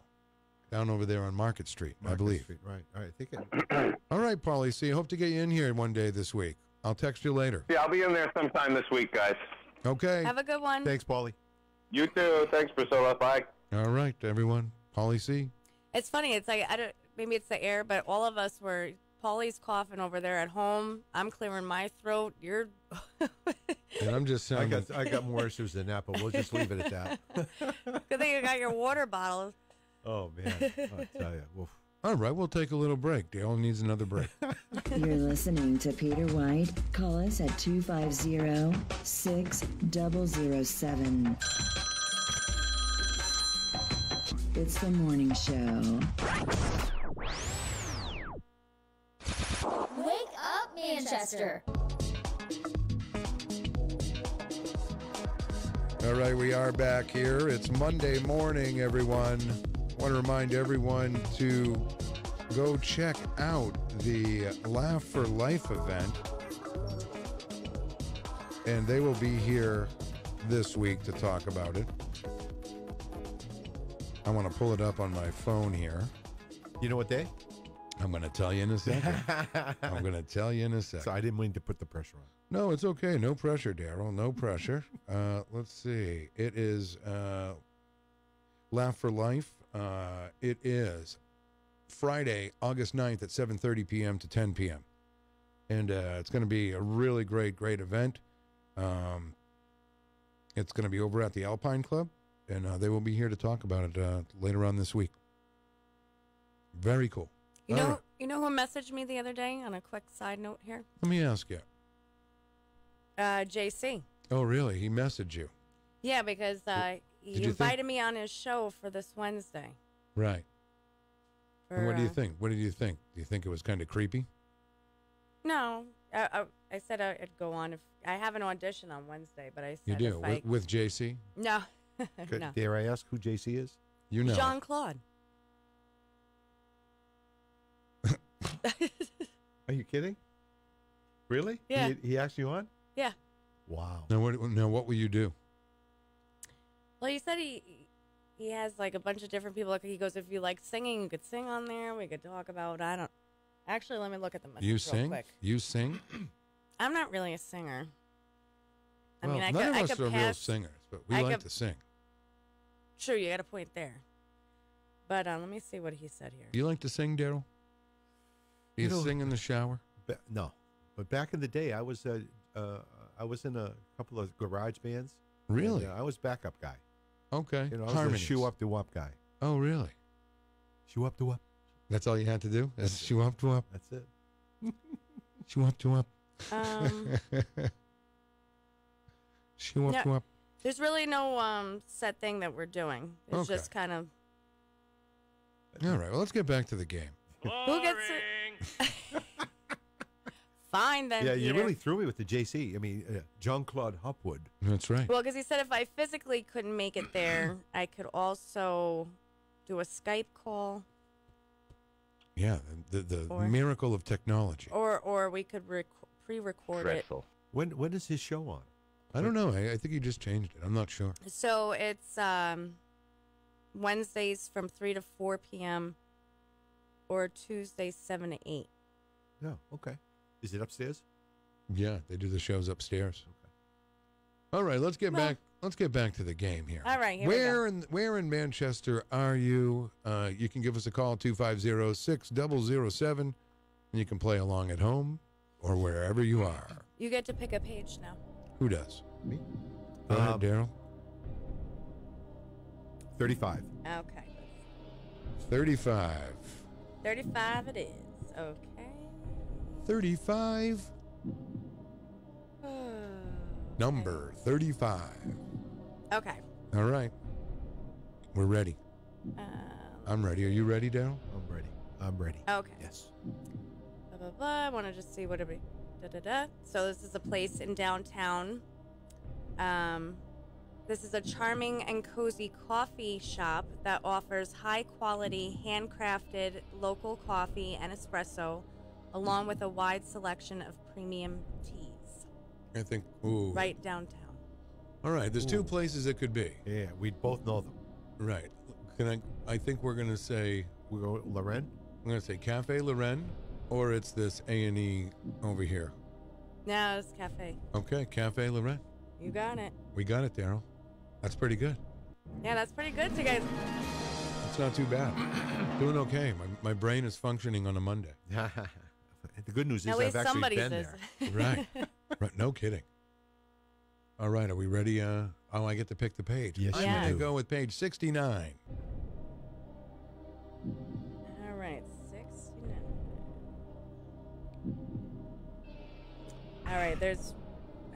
Down over there on Market Street, I believe. Street, right. All right. All right, Paulie. See, hope to get you in here one day this week. I'll text you later. Yeah, I'll be in there sometime this week, guys. Okay. Have a good one. Thanks, Paulie. You too. Thanks, Priscilla. Bye. All right, everyone. Paulie C. It's funny. It's like, maybe it's the air, but all of us were, Paulie's coughing over there at home. I'm clearing my throat. You're. And I'm just I got more issues than that, but we'll just leave it at that. Good thing you got your water bottle. Oh, man. I'll tell you. Woof. All right, we'll take a little break. Dale needs another break. You're listening to Peter White. Call us at 250-6007. It's the morning show. Wake up, Manchester. All right, we are back here. It's Monday morning, everyone. I want to remind everyone to go check out the Laugh for Life event. And they will be here this week to talk about it. I want to pull it up on my phone here. You know what day? I'm going to tell you in a second. I'm going to tell you in a second. So I didn't mean to put the pressure on. No, it's okay. No pressure, Darryl. No pressure. Let's see. It is Laugh for Life. It is Friday, August 9th at 7:30 p.m. to 10 p.m. And it's going to be a really great event. It's going to be over at the Alpine Club, and they will be here to talk about it later on this week. Very cool. You know who messaged me the other day on a quick side note here? Let me ask you. JC. Oh, really? He messaged you? Yeah, because he invited me on his show for this Wednesday. Right. And what do you think? What did you think? Do you think it was kind of creepy? No. I said I'd go on if I have an audition on Wednesday, but I said you do? With JC? No. No. Dare I ask who JC is? You know. Jean-Claude. Are you kidding? Really? Yeah. He asked you on? Yeah. Wow. Now what will you do? Well, he said he has like a bunch of different people. Like, he goes, if you like singing, you could sing on there. We could talk about, actually, let me look at the message You real sing? quick. You sing? I'm not really a singer. Well, I mean, none I of us could are pass, real singers, but we like to sing. Sure, you got a point there. But let me see what he said here. Do you like to sing, Darryl? Do you sing in the shower? No. But back in the day, I was in a couple of garage bands. Really? And, I was backup guy. Okay. I was Harmonies. the shoe up to up guy. Oh, really? Shoe up to up. That's all you had to do? That's shoe up to up? That's it. Shoe up to up. Shoe up to up. There's really no set thing that we're doing. It's Okay. just kind of. All right. Well, let's get back to the game. Who gets it? Fine then. Yeah, you Peter. really threw me with the JC. I mean, Jean-Claude Hopwood. That's right. Well, because he said if I physically couldn't make it there, I could also do a Skype call. Yeah, the miracle of technology. Or we could pre-record it. When is his show on? I don't know. I think he just changed it. I'm not sure. So it's Wednesdays from 3 to 4 p.m. or Tuesdays 7 to 8. No, okay. Is it upstairs? Yeah, they do the shows upstairs. Okay. All right, let's get back. Let's get back to the game here. All right, here we go. Where in Manchester are you? You can give us a call 250-6007, and you can play along at home or wherever you are. You get to pick a page now. Who does? Me. Go ahead, Darryl. 35. Okay. 35. 35 it is. Okay. 35. Number 35. Okay. All right. We're ready. I'm ready. Are you ready, Darryl? I'm ready. I'm ready. Okay. Yes. Blah, blah, blah. I want to just see what it be. So this is a place in downtown. This is a charming and cozy coffee shop that offers high-quality, handcrafted local coffee and espresso, along with a wide selection of premium teas. I think. Ooh. Right downtown. All right. There's two places it could be. Yeah, we'd both know them. Right. I think we're going to say. We go Loren? I'm going to say Cafe Loren, or it's this A&E over here. No, it's Cafe. Okay, Cafe Loren. You got it. We got it, Darryl. That's pretty good. Yeah, that's pretty good, you guys. It's not too bad. Doing okay. My brain is functioning on a Monday. The good news is At least I've actually somebody's been is. there. Right. No kidding. All right, are we ready? I get to pick the page. Yes, I'm you going do. to go with page 69. All right, there's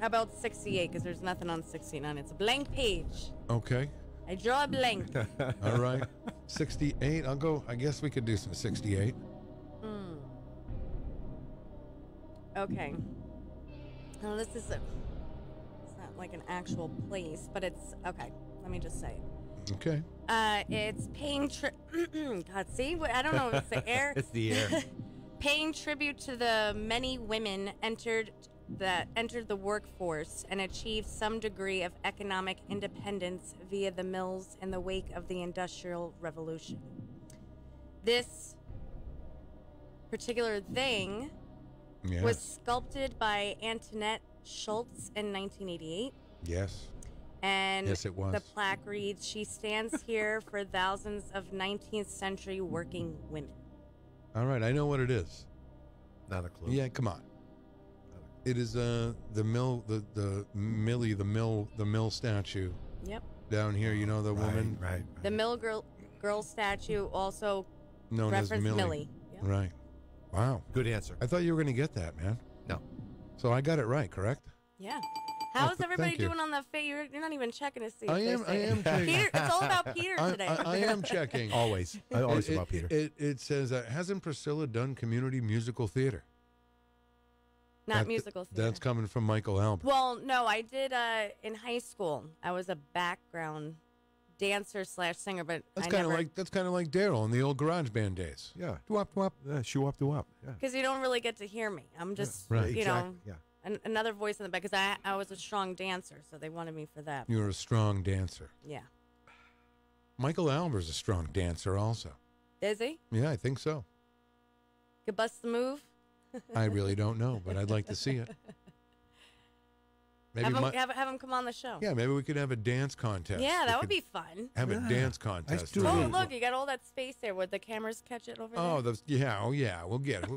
how about 68? Because there's nothing on 69. It's a blank page. Okay. I draw a blank. All right. 68. I'll go. I guess we could do some 68. Okay. Now this is it's not like an actual place, but it's okay. Let me just say it. Okay. It's paying God, see? I don't know. It's the air. It's the air. Paying tribute to the many women entered the workforce and achieved some degree of economic independence via the mills in the wake of the Industrial Revolution. This particular thing was sculpted by Antoinette Schultz in 1988. Yes. And yes, it was. The plaque reads, "She stands here for thousands of 19th century working women." All right, I know what it is. Not a clue. Yeah, come on. It is the mill, the mill statue. Yep. Down here, you know the woman. Right. The mill girl statue, also known as Millie. Yep. Right. Wow. Good answer. I thought you were going to get that, man. No. So I got it right, correct? Yeah. How's everybody thank you. doing on the face? You're not even checking to see. I am checking. Peter, it's all about Peter today. I am checking. Always. Always about Peter. It says, hasn't Priscilla done community musical theater? Not musical theater. That's coming from Michael Albert. Well, no, I did in high school. I was a background dancer / singer, but That's kind of like Darryl in the old garage band days. Yeah. Doo-wop, doo-wop. Shoo up, doo-wop. Yeah. Because you don't really get to hear me. I'm just, right. you know, yeah. Another voice in the back. Because I was a strong dancer, so they wanted me for that. You were a strong dancer. Yeah. Michael Albert's a strong dancer also. Is he? Yeah, I think so. Could bust the move? I really don't know, but I'd like to see it. Maybe have him come on the show. Yeah, maybe we could have a dance contest. Yeah, that would be fun. Have a dance contest. Oh, look, you got all that space there. Would the cameras catch it over there? Oh, yeah, we'll get it.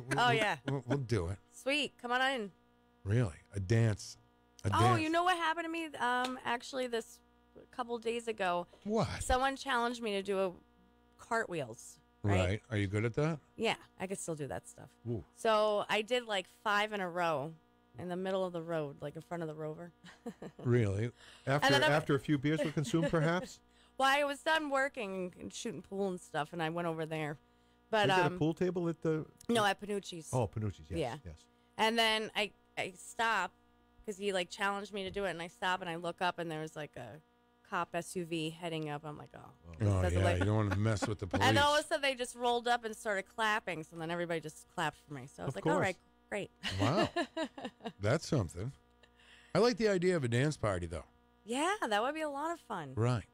We'll do it. Sweet, come on in. Really? A dance. Oh, you know what happened to me? Actually, this couple days ago. What? Someone challenged me to do cartwheels. Right? Are you good at that? Yeah, I could still do that stuff. Ooh. So I did like 5 in a row in the middle of the road, like in front of the Rover. Really? After a few beers were consumed, perhaps? Well, I was done working and shooting pool and stuff, and I went over there. But Is it a pool table at the... No, at Panucci's. Oh, Panucci's, yes. Yeah. Yes. And then I stopped because he like challenged me to do it, and I stop and I look up, and there was like a cop SUV heading up. I'm like, you don't want to mess with the police. And all of a sudden, they just rolled up and started clapping. So then everybody just clapped for me. So I was like, all right, great. Wow. That's something. I like the idea of a dance party, though. Yeah, that would be a lot of fun. Right.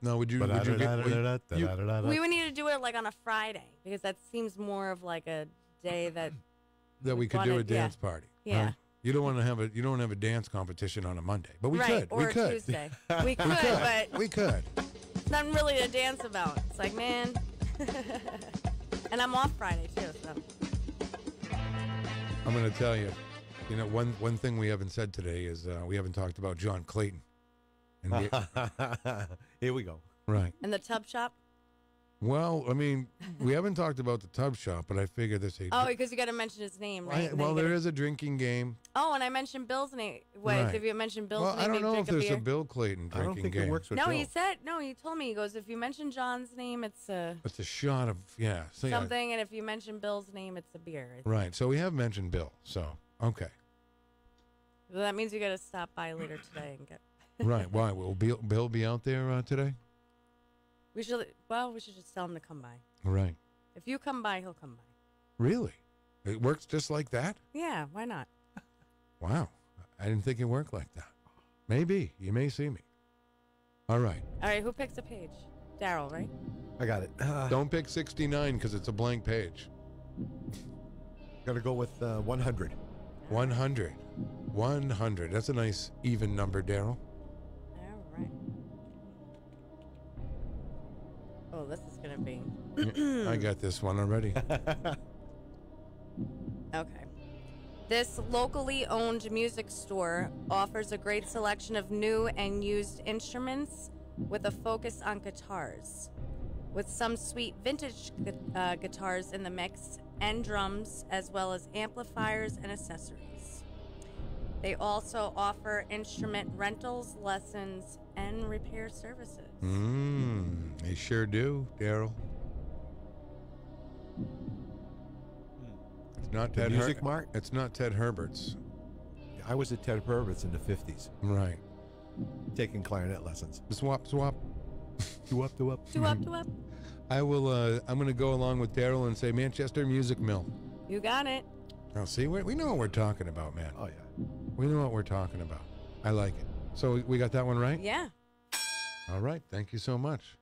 No, would you we would need to do it like on a Friday because that seems more of like a day that we could do a dance party. Yeah. Right? You don't want to have a dance competition on a Monday, but we could. Or we a could. Tuesday. We could, but we could. Nothing really to dance about. It's like, man, and I'm off Friday too. So I'm going to tell you, one thing we haven't said today is we haven't talked about John Clayton. And here we go. Right. And the tub shop. Well, I mean, we haven't talked about the tub shop, but I figure this. Oh, because you got to mention his name, right? Well, there is a drinking game. Oh, and I mentioned Bill's name. Wait, Right. if you mentioned Bill's Well, name, I don't maybe know drink if there's beer? a Bill Clayton drinking game. I don't think it works with No, Bill. he said no. He told me. He goes, if you mention John's name, it's a It's a shot of so yeah. something, and if you mention Bill's name, it's a beer. Right. So we have mentioned Bill. So okay. Well, that means you got to stop by later today and get. Right. Why? Will Bill be out there today? We should just tell him to come by. Right. If you come by, he'll come by. Really? It works just like that? Yeah, why not? Wow. I didn't think it worked like that. Maybe. You may see me. All right. All right, who picks a page? Darryl, right? I got it. Don't pick 69 because it's a blank page. Got to go with 100. 100. 100. That's a nice even number, Darryl. All right. Oh, this is going to be... I got this one already. Okay. This locally owned music store offers a great selection of new and used instruments with a focus on guitars, with some sweet vintage guitars in the mix and drums, as well as amplifiers and accessories. They also offer instrument rentals, lessons, and repair services. They sure do, Darryl. It's not The Ted Music Mart? It's not Ted Herbert's. I was at Ted Herbert's in the 50s. Right. Taking clarinet lessons. Swap. Swap. I will, I'm going to go along with Darryl and say Manchester Music Mill. You got it. Now, see, we know what we're talking about, man. Oh, yeah. We know what we're talking about. I like it. So we got that one right? Yeah. All right. Thank you so much.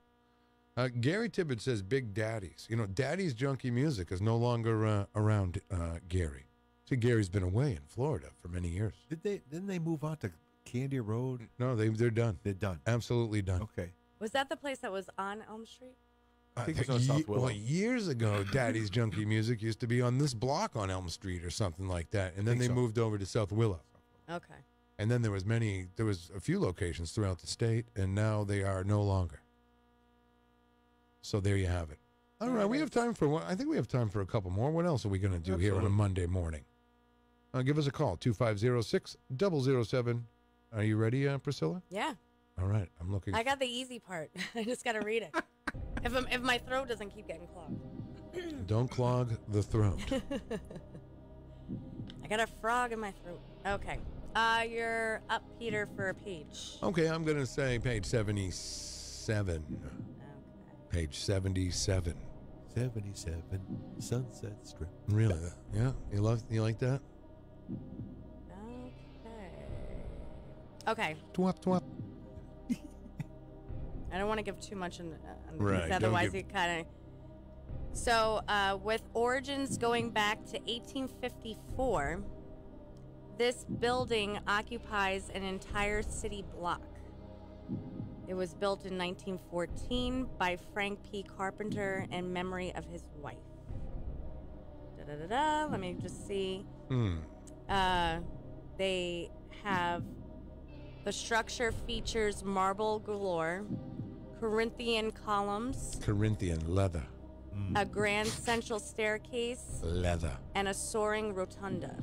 Gary Tibbett says Big Daddy's. You know, Daddy's Junkie Music is no longer around Gary. See, Gary's been away in Florida for many years. Didn't they move on to Candy Road? No, they're done. They're done. Absolutely done. Okay. Was that the place that was on Elm Street? I think it was on South Willow. Well, years ago, Daddy's Junkie Music used to be on this block on Elm Street or something like that, and then they moved over to South Willow. Okay. And then there was a few locations throughout the state, and now they are no longer. So there you have it. All right, we have time for one. I think we have time for a couple more. What else are we going to do here on a Monday morning? Give us a call, 250-6007. Are you ready, Priscilla? Yeah. All right, I'm looking. I got the easy part. I just got to read it. If my throat doesn't keep getting clogged. Don't clog the throat. I got a frog in my throat. Okay. You're up, Peter, for a page. Okay, I'm going to say page 77. Okay. Page 77. 77, Sunset Strip. Really? Yeah? You like that? Okay. Twop. I don't want to give too much on right. These, otherwise it kind of... So, with origins going back to 1854, this building occupies an entire city block. It was built in 1914 by Frank P. Carpenter in memory of his wife. Let me just see. They have... The structure features marble galore, Corinthian columns, Corinthian leather, a grand central staircase, leather, and a soaring rotunda.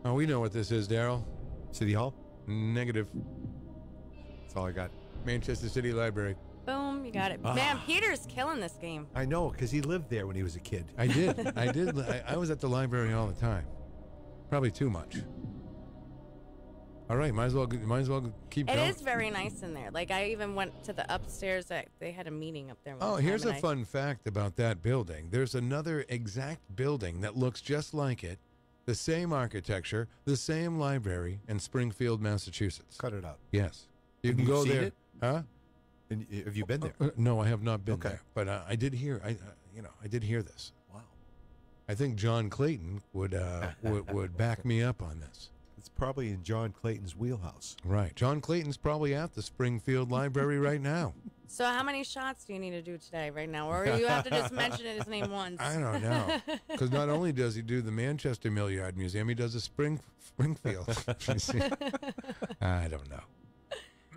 Oh, we know what this is, Darryl. City Hall? Negative. That's all I got. Manchester City Library. Boom, you got it. Man, Peter's killing this game. I know, because he lived there when he was a kid. I did. I was at the library all the time. Probably too much. All right, might as well keep going. It is very nice in there. Like, I even went to the upstairs. They had a meeting up there. Oh, here's a fun fact about that building. There's another exact building that looks just like it, the same architecture, the same library in Springfield, Massachusetts. Cut it out. Yes. You can go there. Huh? And have you been there? No, I have not been there. But I did hear. I did hear this. Wow. I think John Clayton would back me up on this. It's probably in John Clayton's wheelhouse. Right. John Clayton's probably at the Springfield Library right now. So how many shots do you need to do today, right now? Or you have to just mention his name once? I don't know. Because not only does he do the Manchester Milliard Museum, he does the Springfield. I don't know.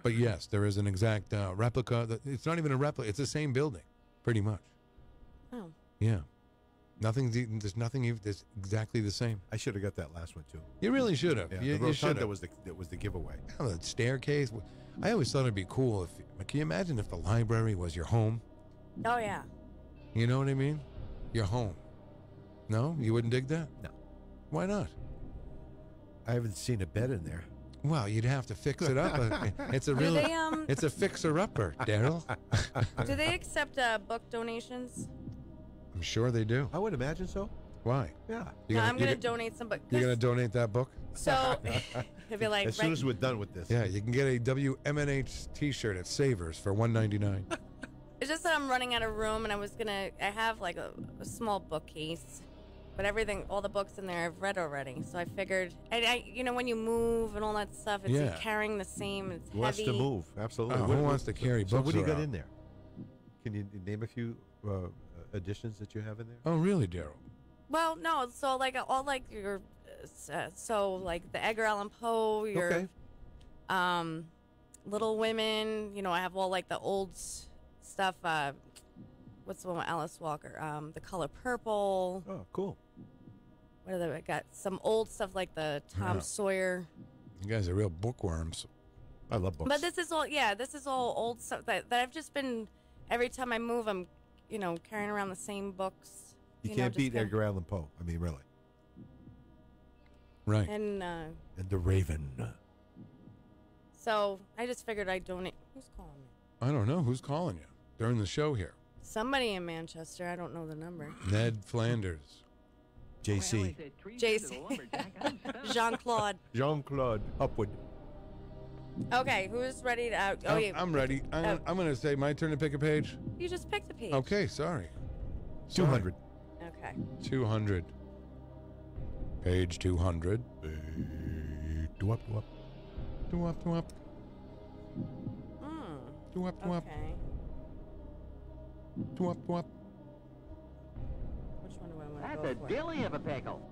But yes, there is an exact replica. It's not even a replica. It's the same building, pretty much. Oh. Yeah. There's nothing that's exactly the same. I should have got that last one too. You really should have. Yeah, You the should rotunda have. that was the giveaway. Oh, the staircase. I always thought it'd be cool if. Can you imagine if the library was your home? Oh yeah. You know what I mean? Your home. No, you wouldn't dig that. No. Why not? I haven't seen a bed in there. Well, you'd have to fix it up. It's a real. It's a fixer-upper, Darryl. Do they accept book donations? I'm sure they do. I would imagine so. Why? Yeah. I'm going to donate some books. You're going to donate that book? So, it'd be like... As soon as we're done with this. Yeah, you can get a WMNH t-shirt at Savers for $1.99. It's just that I'm running out of room, and I have like a small bookcase, but all the books in there I've read already. So I figured, when you move and all that stuff, it's carrying the same, it's Who wants heavy. to move? Absolutely. Who wants to carry books So what do you got around? in there? Can you name a few additions that you have in there? Oh, really, Darryl? Well, no, so like all like your, so like the Edgar Allan Poe, your, Little Women. I have all like the old stuff. What's the one with Alice Walker? The Color Purple. Oh, cool. What are they? I got some old stuff like the Tom Sawyer. You guys are real bookworms. I love books. But this is all old stuff that I've just been, every time I move, I'm, carrying around the same books. You can't beat Edgar Allan Poe. I mean, really. Right. And The Raven. so I just figured I'd donate. Who's calling me? I don't know. Who's calling you during the show here? Somebody in Manchester. I don't know the number. Ned Flanders. JC. JC. Jean-Claude. Jean-Claude Upwood. Okay, who's ready to out? I'm ready. I'm going to say my turn to pick a page. You just picked the page. Okay, sorry. 200. Okay. 200. Page 200. Do up, do up. Do up, do up. Do up, do up. Okay. Do up, do up. Which one do I want to That's go a for? dilly of a pickle.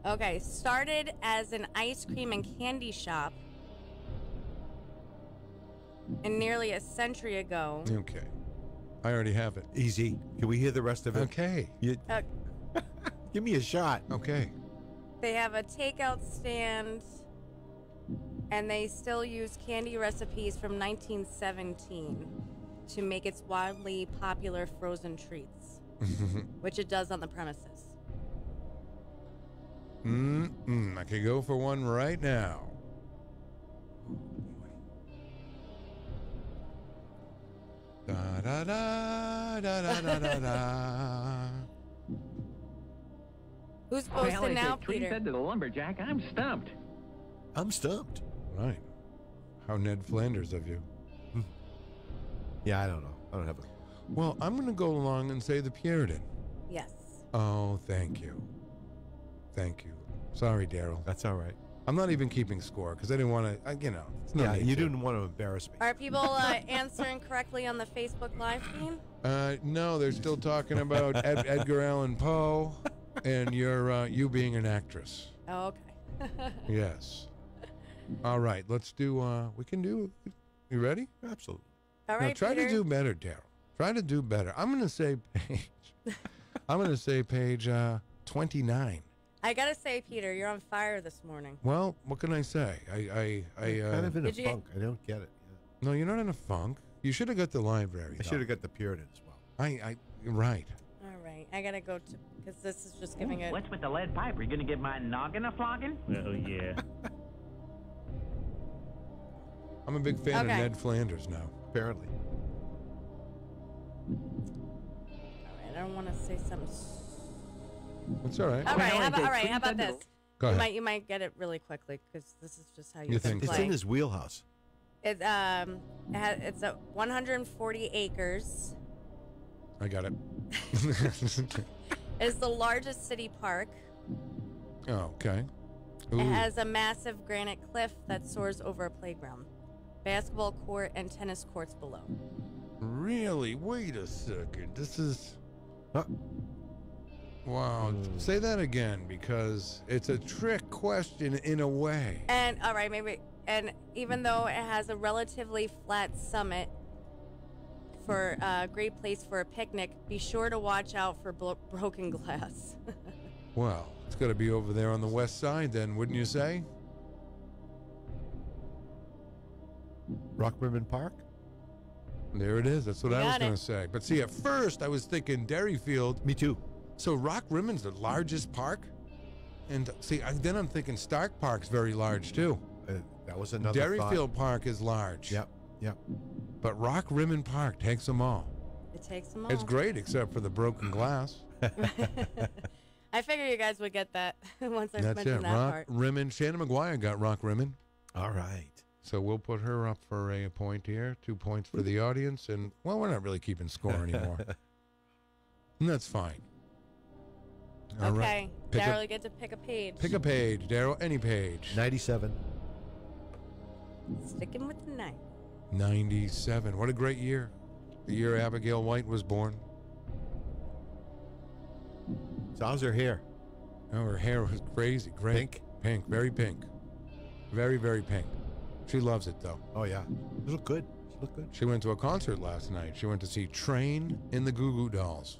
Okay, started as an ice cream and candy shop, and nearly a century ago. Okay. I already have it. Easy. Can we hear the rest of it? Okay. Give me a shot. Okay. They have a takeout stand, and they still use candy recipes from 1917 to make its wildly popular frozen treats, which it does on the premises. I could go for one right now. Da da da da da da da da. Who's Well, posting as now, a tree Peter? fed to the lumberjack, I'm stumped. I'm stumped. Right. How Ned Flanders of you. Yeah, I don't know. I don't have a... Well, I'm going to go along and say the Puritan. Yes. Oh, thank you. Thank you. Sorry, Darryl. That's all right. I'm not even keeping score because I didn't want to, it's no need you to. didn't want to embarrass me. Are people answering correctly on the Facebook Live feed? No, they're still talking about Edgar Allan Poe and you being an actress. Oh, okay. Yes. All right, let's do, you ready? Absolutely. All right, now, try Peter. to do better, Darryl. Try to do better. I'm going to say page 29. I gotta say, Peter, you're on fire this morning. Well, what can I say? I kind of in a funk. I don't get it. Yeah. No, you're not in a funk. You should have got the library. I should have got the Puritan as well. Right. All right, I gotta go to, because this is just giving it. What's with the lead pipe? Are you gonna give my noggin a flogging? Oh yeah. I'm a big fan of Okay. Ned Flanders now. Apparently. All right, I don't want to say something. That's all right. All right, how about this? Go ahead. You might get it really quickly because this is just how You you think play. It's in his wheelhouse. It's a 140 acres. I got it. It's the largest city park. Oh, okay. It Ooh. has a massive granite cliff that soars over a playground, basketball court, and tennis courts below. Really? Wait a second. This is... Wow. Say that again, because it's a trick question in a way. And all right, and even though it has a relatively flat summit for a great place for a picnic, be sure to watch out for broken glass. Well, it's got to be over there on the west side then, wouldn't you say? Rock Rimmon Park? There it is. That's what I was got going it. to say. But see, at first I was thinking Derryfield. Me too. So Rock Rimmon's the largest park? And see, then I'm thinking Stark Park's very large too. That was another Derryfield Park is large. Yep. But Rock Rimmon Park takes them all. It takes them all. It's great, except for the broken glass. I figure you guys would get that once I That's mentioned it. that Rock part. Rimmon. Shannon McGuire got Rock Rimmon. All right. So we'll put her up for a point here. 2 points for the audience. And, well, we're not really keeping score anymore. And that's fine. All Okay. right. Pick Darryl, you get to pick a page. Pick a page, Darryl. Any page. 97. Sticking with the 9. 97. What a great year. The year Abigail White was born. So how's her hair? Oh, her hair was crazy. Great. Pink? Pink. Very pink. Very, very pink. She loves it, though. Oh, yeah. She looked good. She looked good. She went to a concert last night. She went to see Train in the Goo Goo Dolls.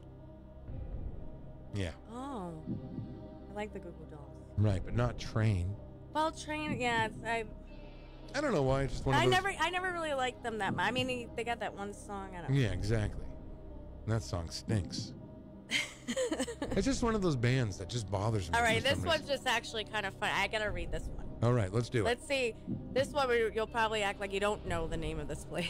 Yeah. Oh. I like the Goo Goo Dolls. Right, but not Train. Well, train. Yeah, I don't know why. Just one of I those. never really liked them that much. I mean, they got that one song. I don't. Yeah, exactly. And that song stinks. It's just one of those bands that just bothers me. All right, for this some one's reason. just actually kind of fun. I gotta read this one. All right, let's do it. Let's see. This one, you'll probably act like you don't know the name of this place.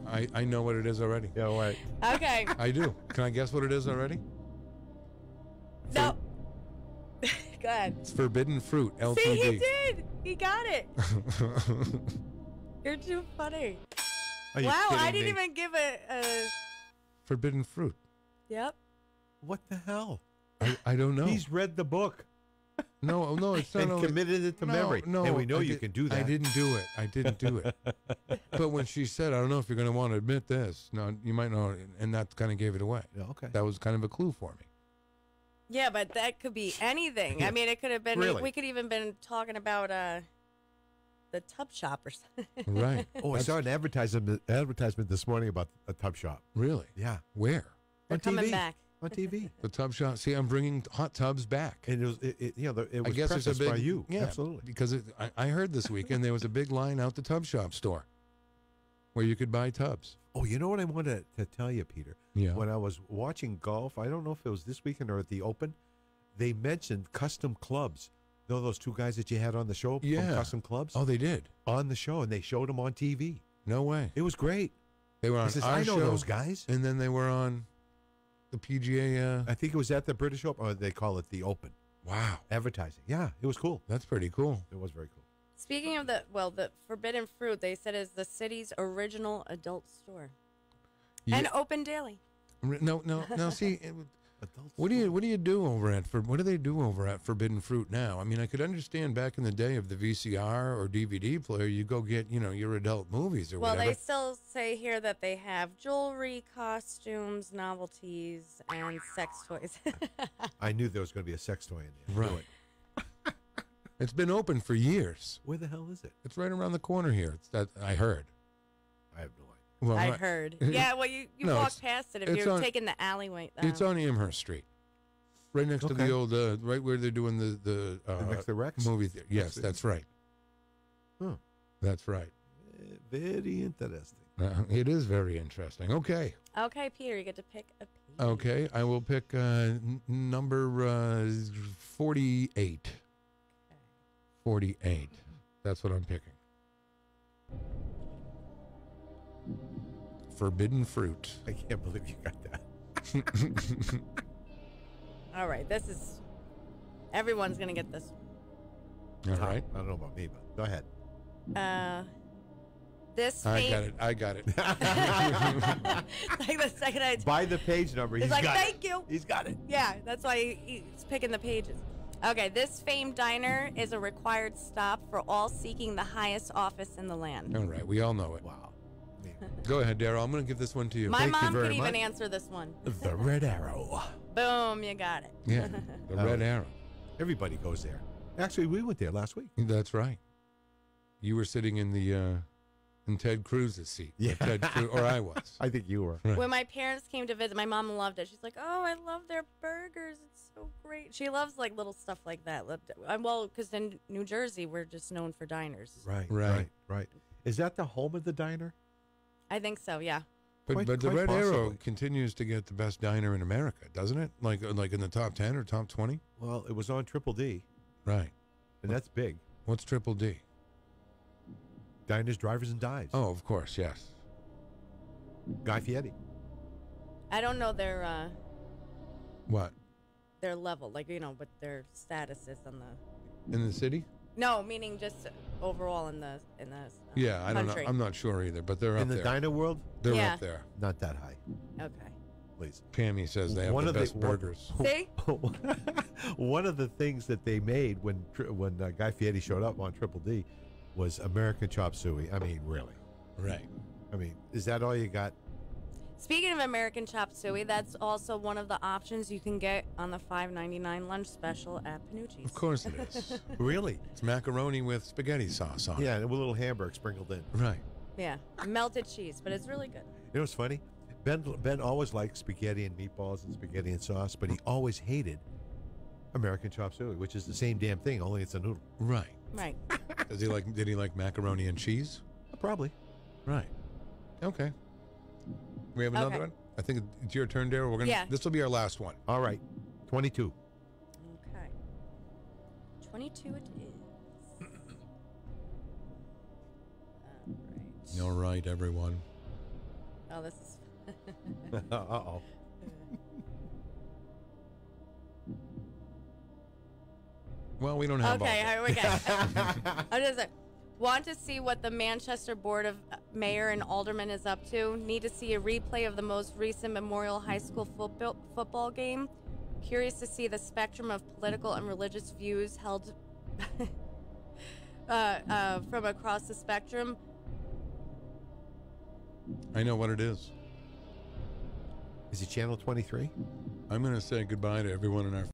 I know what it is already. Yeah, wait. Okay. I do. Can I guess what it is already? No. Go ahead. It's Forbidden Fruit, LTD. See, he did. He got it. You're too funny. Are you Wow, I kidding didn't me? even give a. Forbidden Fruit. Yep. What the hell? I don't know. He's read the book. No, it's not. And only, committed it to memory. No, And we know I you did- can do that. I didn't do it. I didn't do it. But when she said, "I don't know if you're going to want to admit this," no, you might know, and that kind of gave it away. Yeah, okay. That was kind of a clue for me. Yeah, but that could be anything. I mean, it could have been. Really? We could even been talking about the tub shop or something. Right. Oh, I saw an advertisement this morning about a tub shop. Really? Yeah. Where? They're On coming TV. back. On TV. The tub shop. See, I'm bringing hot tubs back. And it was, it I was guess it's a prefaced big, by you. Yeah, Absolutely. Because I heard this weekend there was a big line out the tub shop store where you could buy tubs. Oh, you know what I wanted to tell you, Peter? Yeah. When I was watching golf, I don't know if it was this weekend or at the Open, they mentioned custom clubs. You know those two guys that you had on the show from Custom Clubs? Oh, they did? On the show, and they showed them on TV. No way. It was great. They were on He says, our I know show, those guys. and then they were on the PGA. I think it was at the British Open, or they call it the Open. Wow. Advertising. Yeah, it was cool. That's pretty cool. It was very cool. Speaking of the Forbidden Fruit, they said is the city's original adult store, and open daily. No. See, what do you do over at what do they do over at Forbidden Fruit now? I mean, I could understand back in the day of the VCR or DVD player, you go get your adult movies or Well, whatever. they still say here that they have jewelry, costumes, novelties, and sex toys. I knew there was going to be a sex toy in there. I knew Right. it. It's been open for years. Where the hell is it? It's right around the corner here. It's that I heard. I have no idea. Well, I right- heard. Yeah, well, you No, walk it's- past it if it's you're on- taking the alleyway. It's on Amherst Street, right next to Okay. the old, right where they're doing the next to the Rex? movie theater. Yes, that's right. Huh. That's right. Very interesting. It is very interesting. Okay. Okay, Peter, you get to pick a page. Okay, I will pick number 48. 48. That's what I'm picking. Forbidden Fruit. I can't believe you got that. All right, this is. Everyone's gonna get this one. All right. I don't know about me, but go ahead. This. I got it. Like the second I. By the page number, He's he's like, got thank you. He's got it. Yeah, that's why he's picking the pages. Okay, this famed diner is a required stop for all seeking the highest office in the land. All right, we all know it. Wow. Go ahead, Darryl. I'm going to give this one to you. My Thank you mom very could even much. answer this one. The Red Arrow. Boom, you got it. Yeah, the Red Arrow. Everybody goes there. Actually, we went there last week. That's right. You were sitting in the in Ted Cruz's seat. Yeah. Or I was. I think you were. Right. When my parents came to visit, my mom loved it. She's like, "Oh, I love their burgers. It's so great." She loves like little stuff like that. Well, because in New Jersey, we're just known for diners. Right. Is that the home of the diner? I think so. Yeah. But the Quite Red Arrow possibly. continues to get the best diner in America, doesn't it? Like in the top 10 or top 20? Well, it was on Triple D, Right. and that's big. What's Triple D? Diners, Drivers, and Dives. Oh, of course, yes. Guy Fieri. I don't know their What? level, like what their status is on the. In the city? No, meaning just overall in the Yeah, I don't know. country. I'm not sure either, but they're In up the there. diner world, They're Yeah. up there. not that high, Okay. please. Pammy says they have One the of the- best one- burgers. See? One of the things that they made when Guy Fieri showed up on Triple D was American chop suey. I mean, really. Right. I mean, is that all you got? Speaking of American chop suey, that's also one of the options you can get on the $5.99 lunch special at Panucci's. Of course it is. Really? It's macaroni with spaghetti sauce on it. Yeah, and a little Hamburg sprinkled in. Right. Yeah, melted cheese, but it's really good. You know what's funny? Ben always liked spaghetti and meatballs and spaghetti and sauce, but he always hated American chop suey, which is the same damn thing, only it's a noodle. Right. Right. Did he like macaroni and cheese? Probably. Right. Okay. We have another Okay. one? I think it's your turn, Darryl. This will be our last one. All right. 22. Okay. 22 it is. All right, everyone. Oh, this is. Uh-oh. Well, we don't have Okay, all here we go. I'm just saying. Want to see what the Manchester Board of Mayor and Aldermen is up to? Need to see a replay of the most recent Memorial High School football game? Curious to see the spectrum of political and religious views held from across the spectrum? I know what it is. Is it Channel 23? I'm going to say goodbye to everyone in our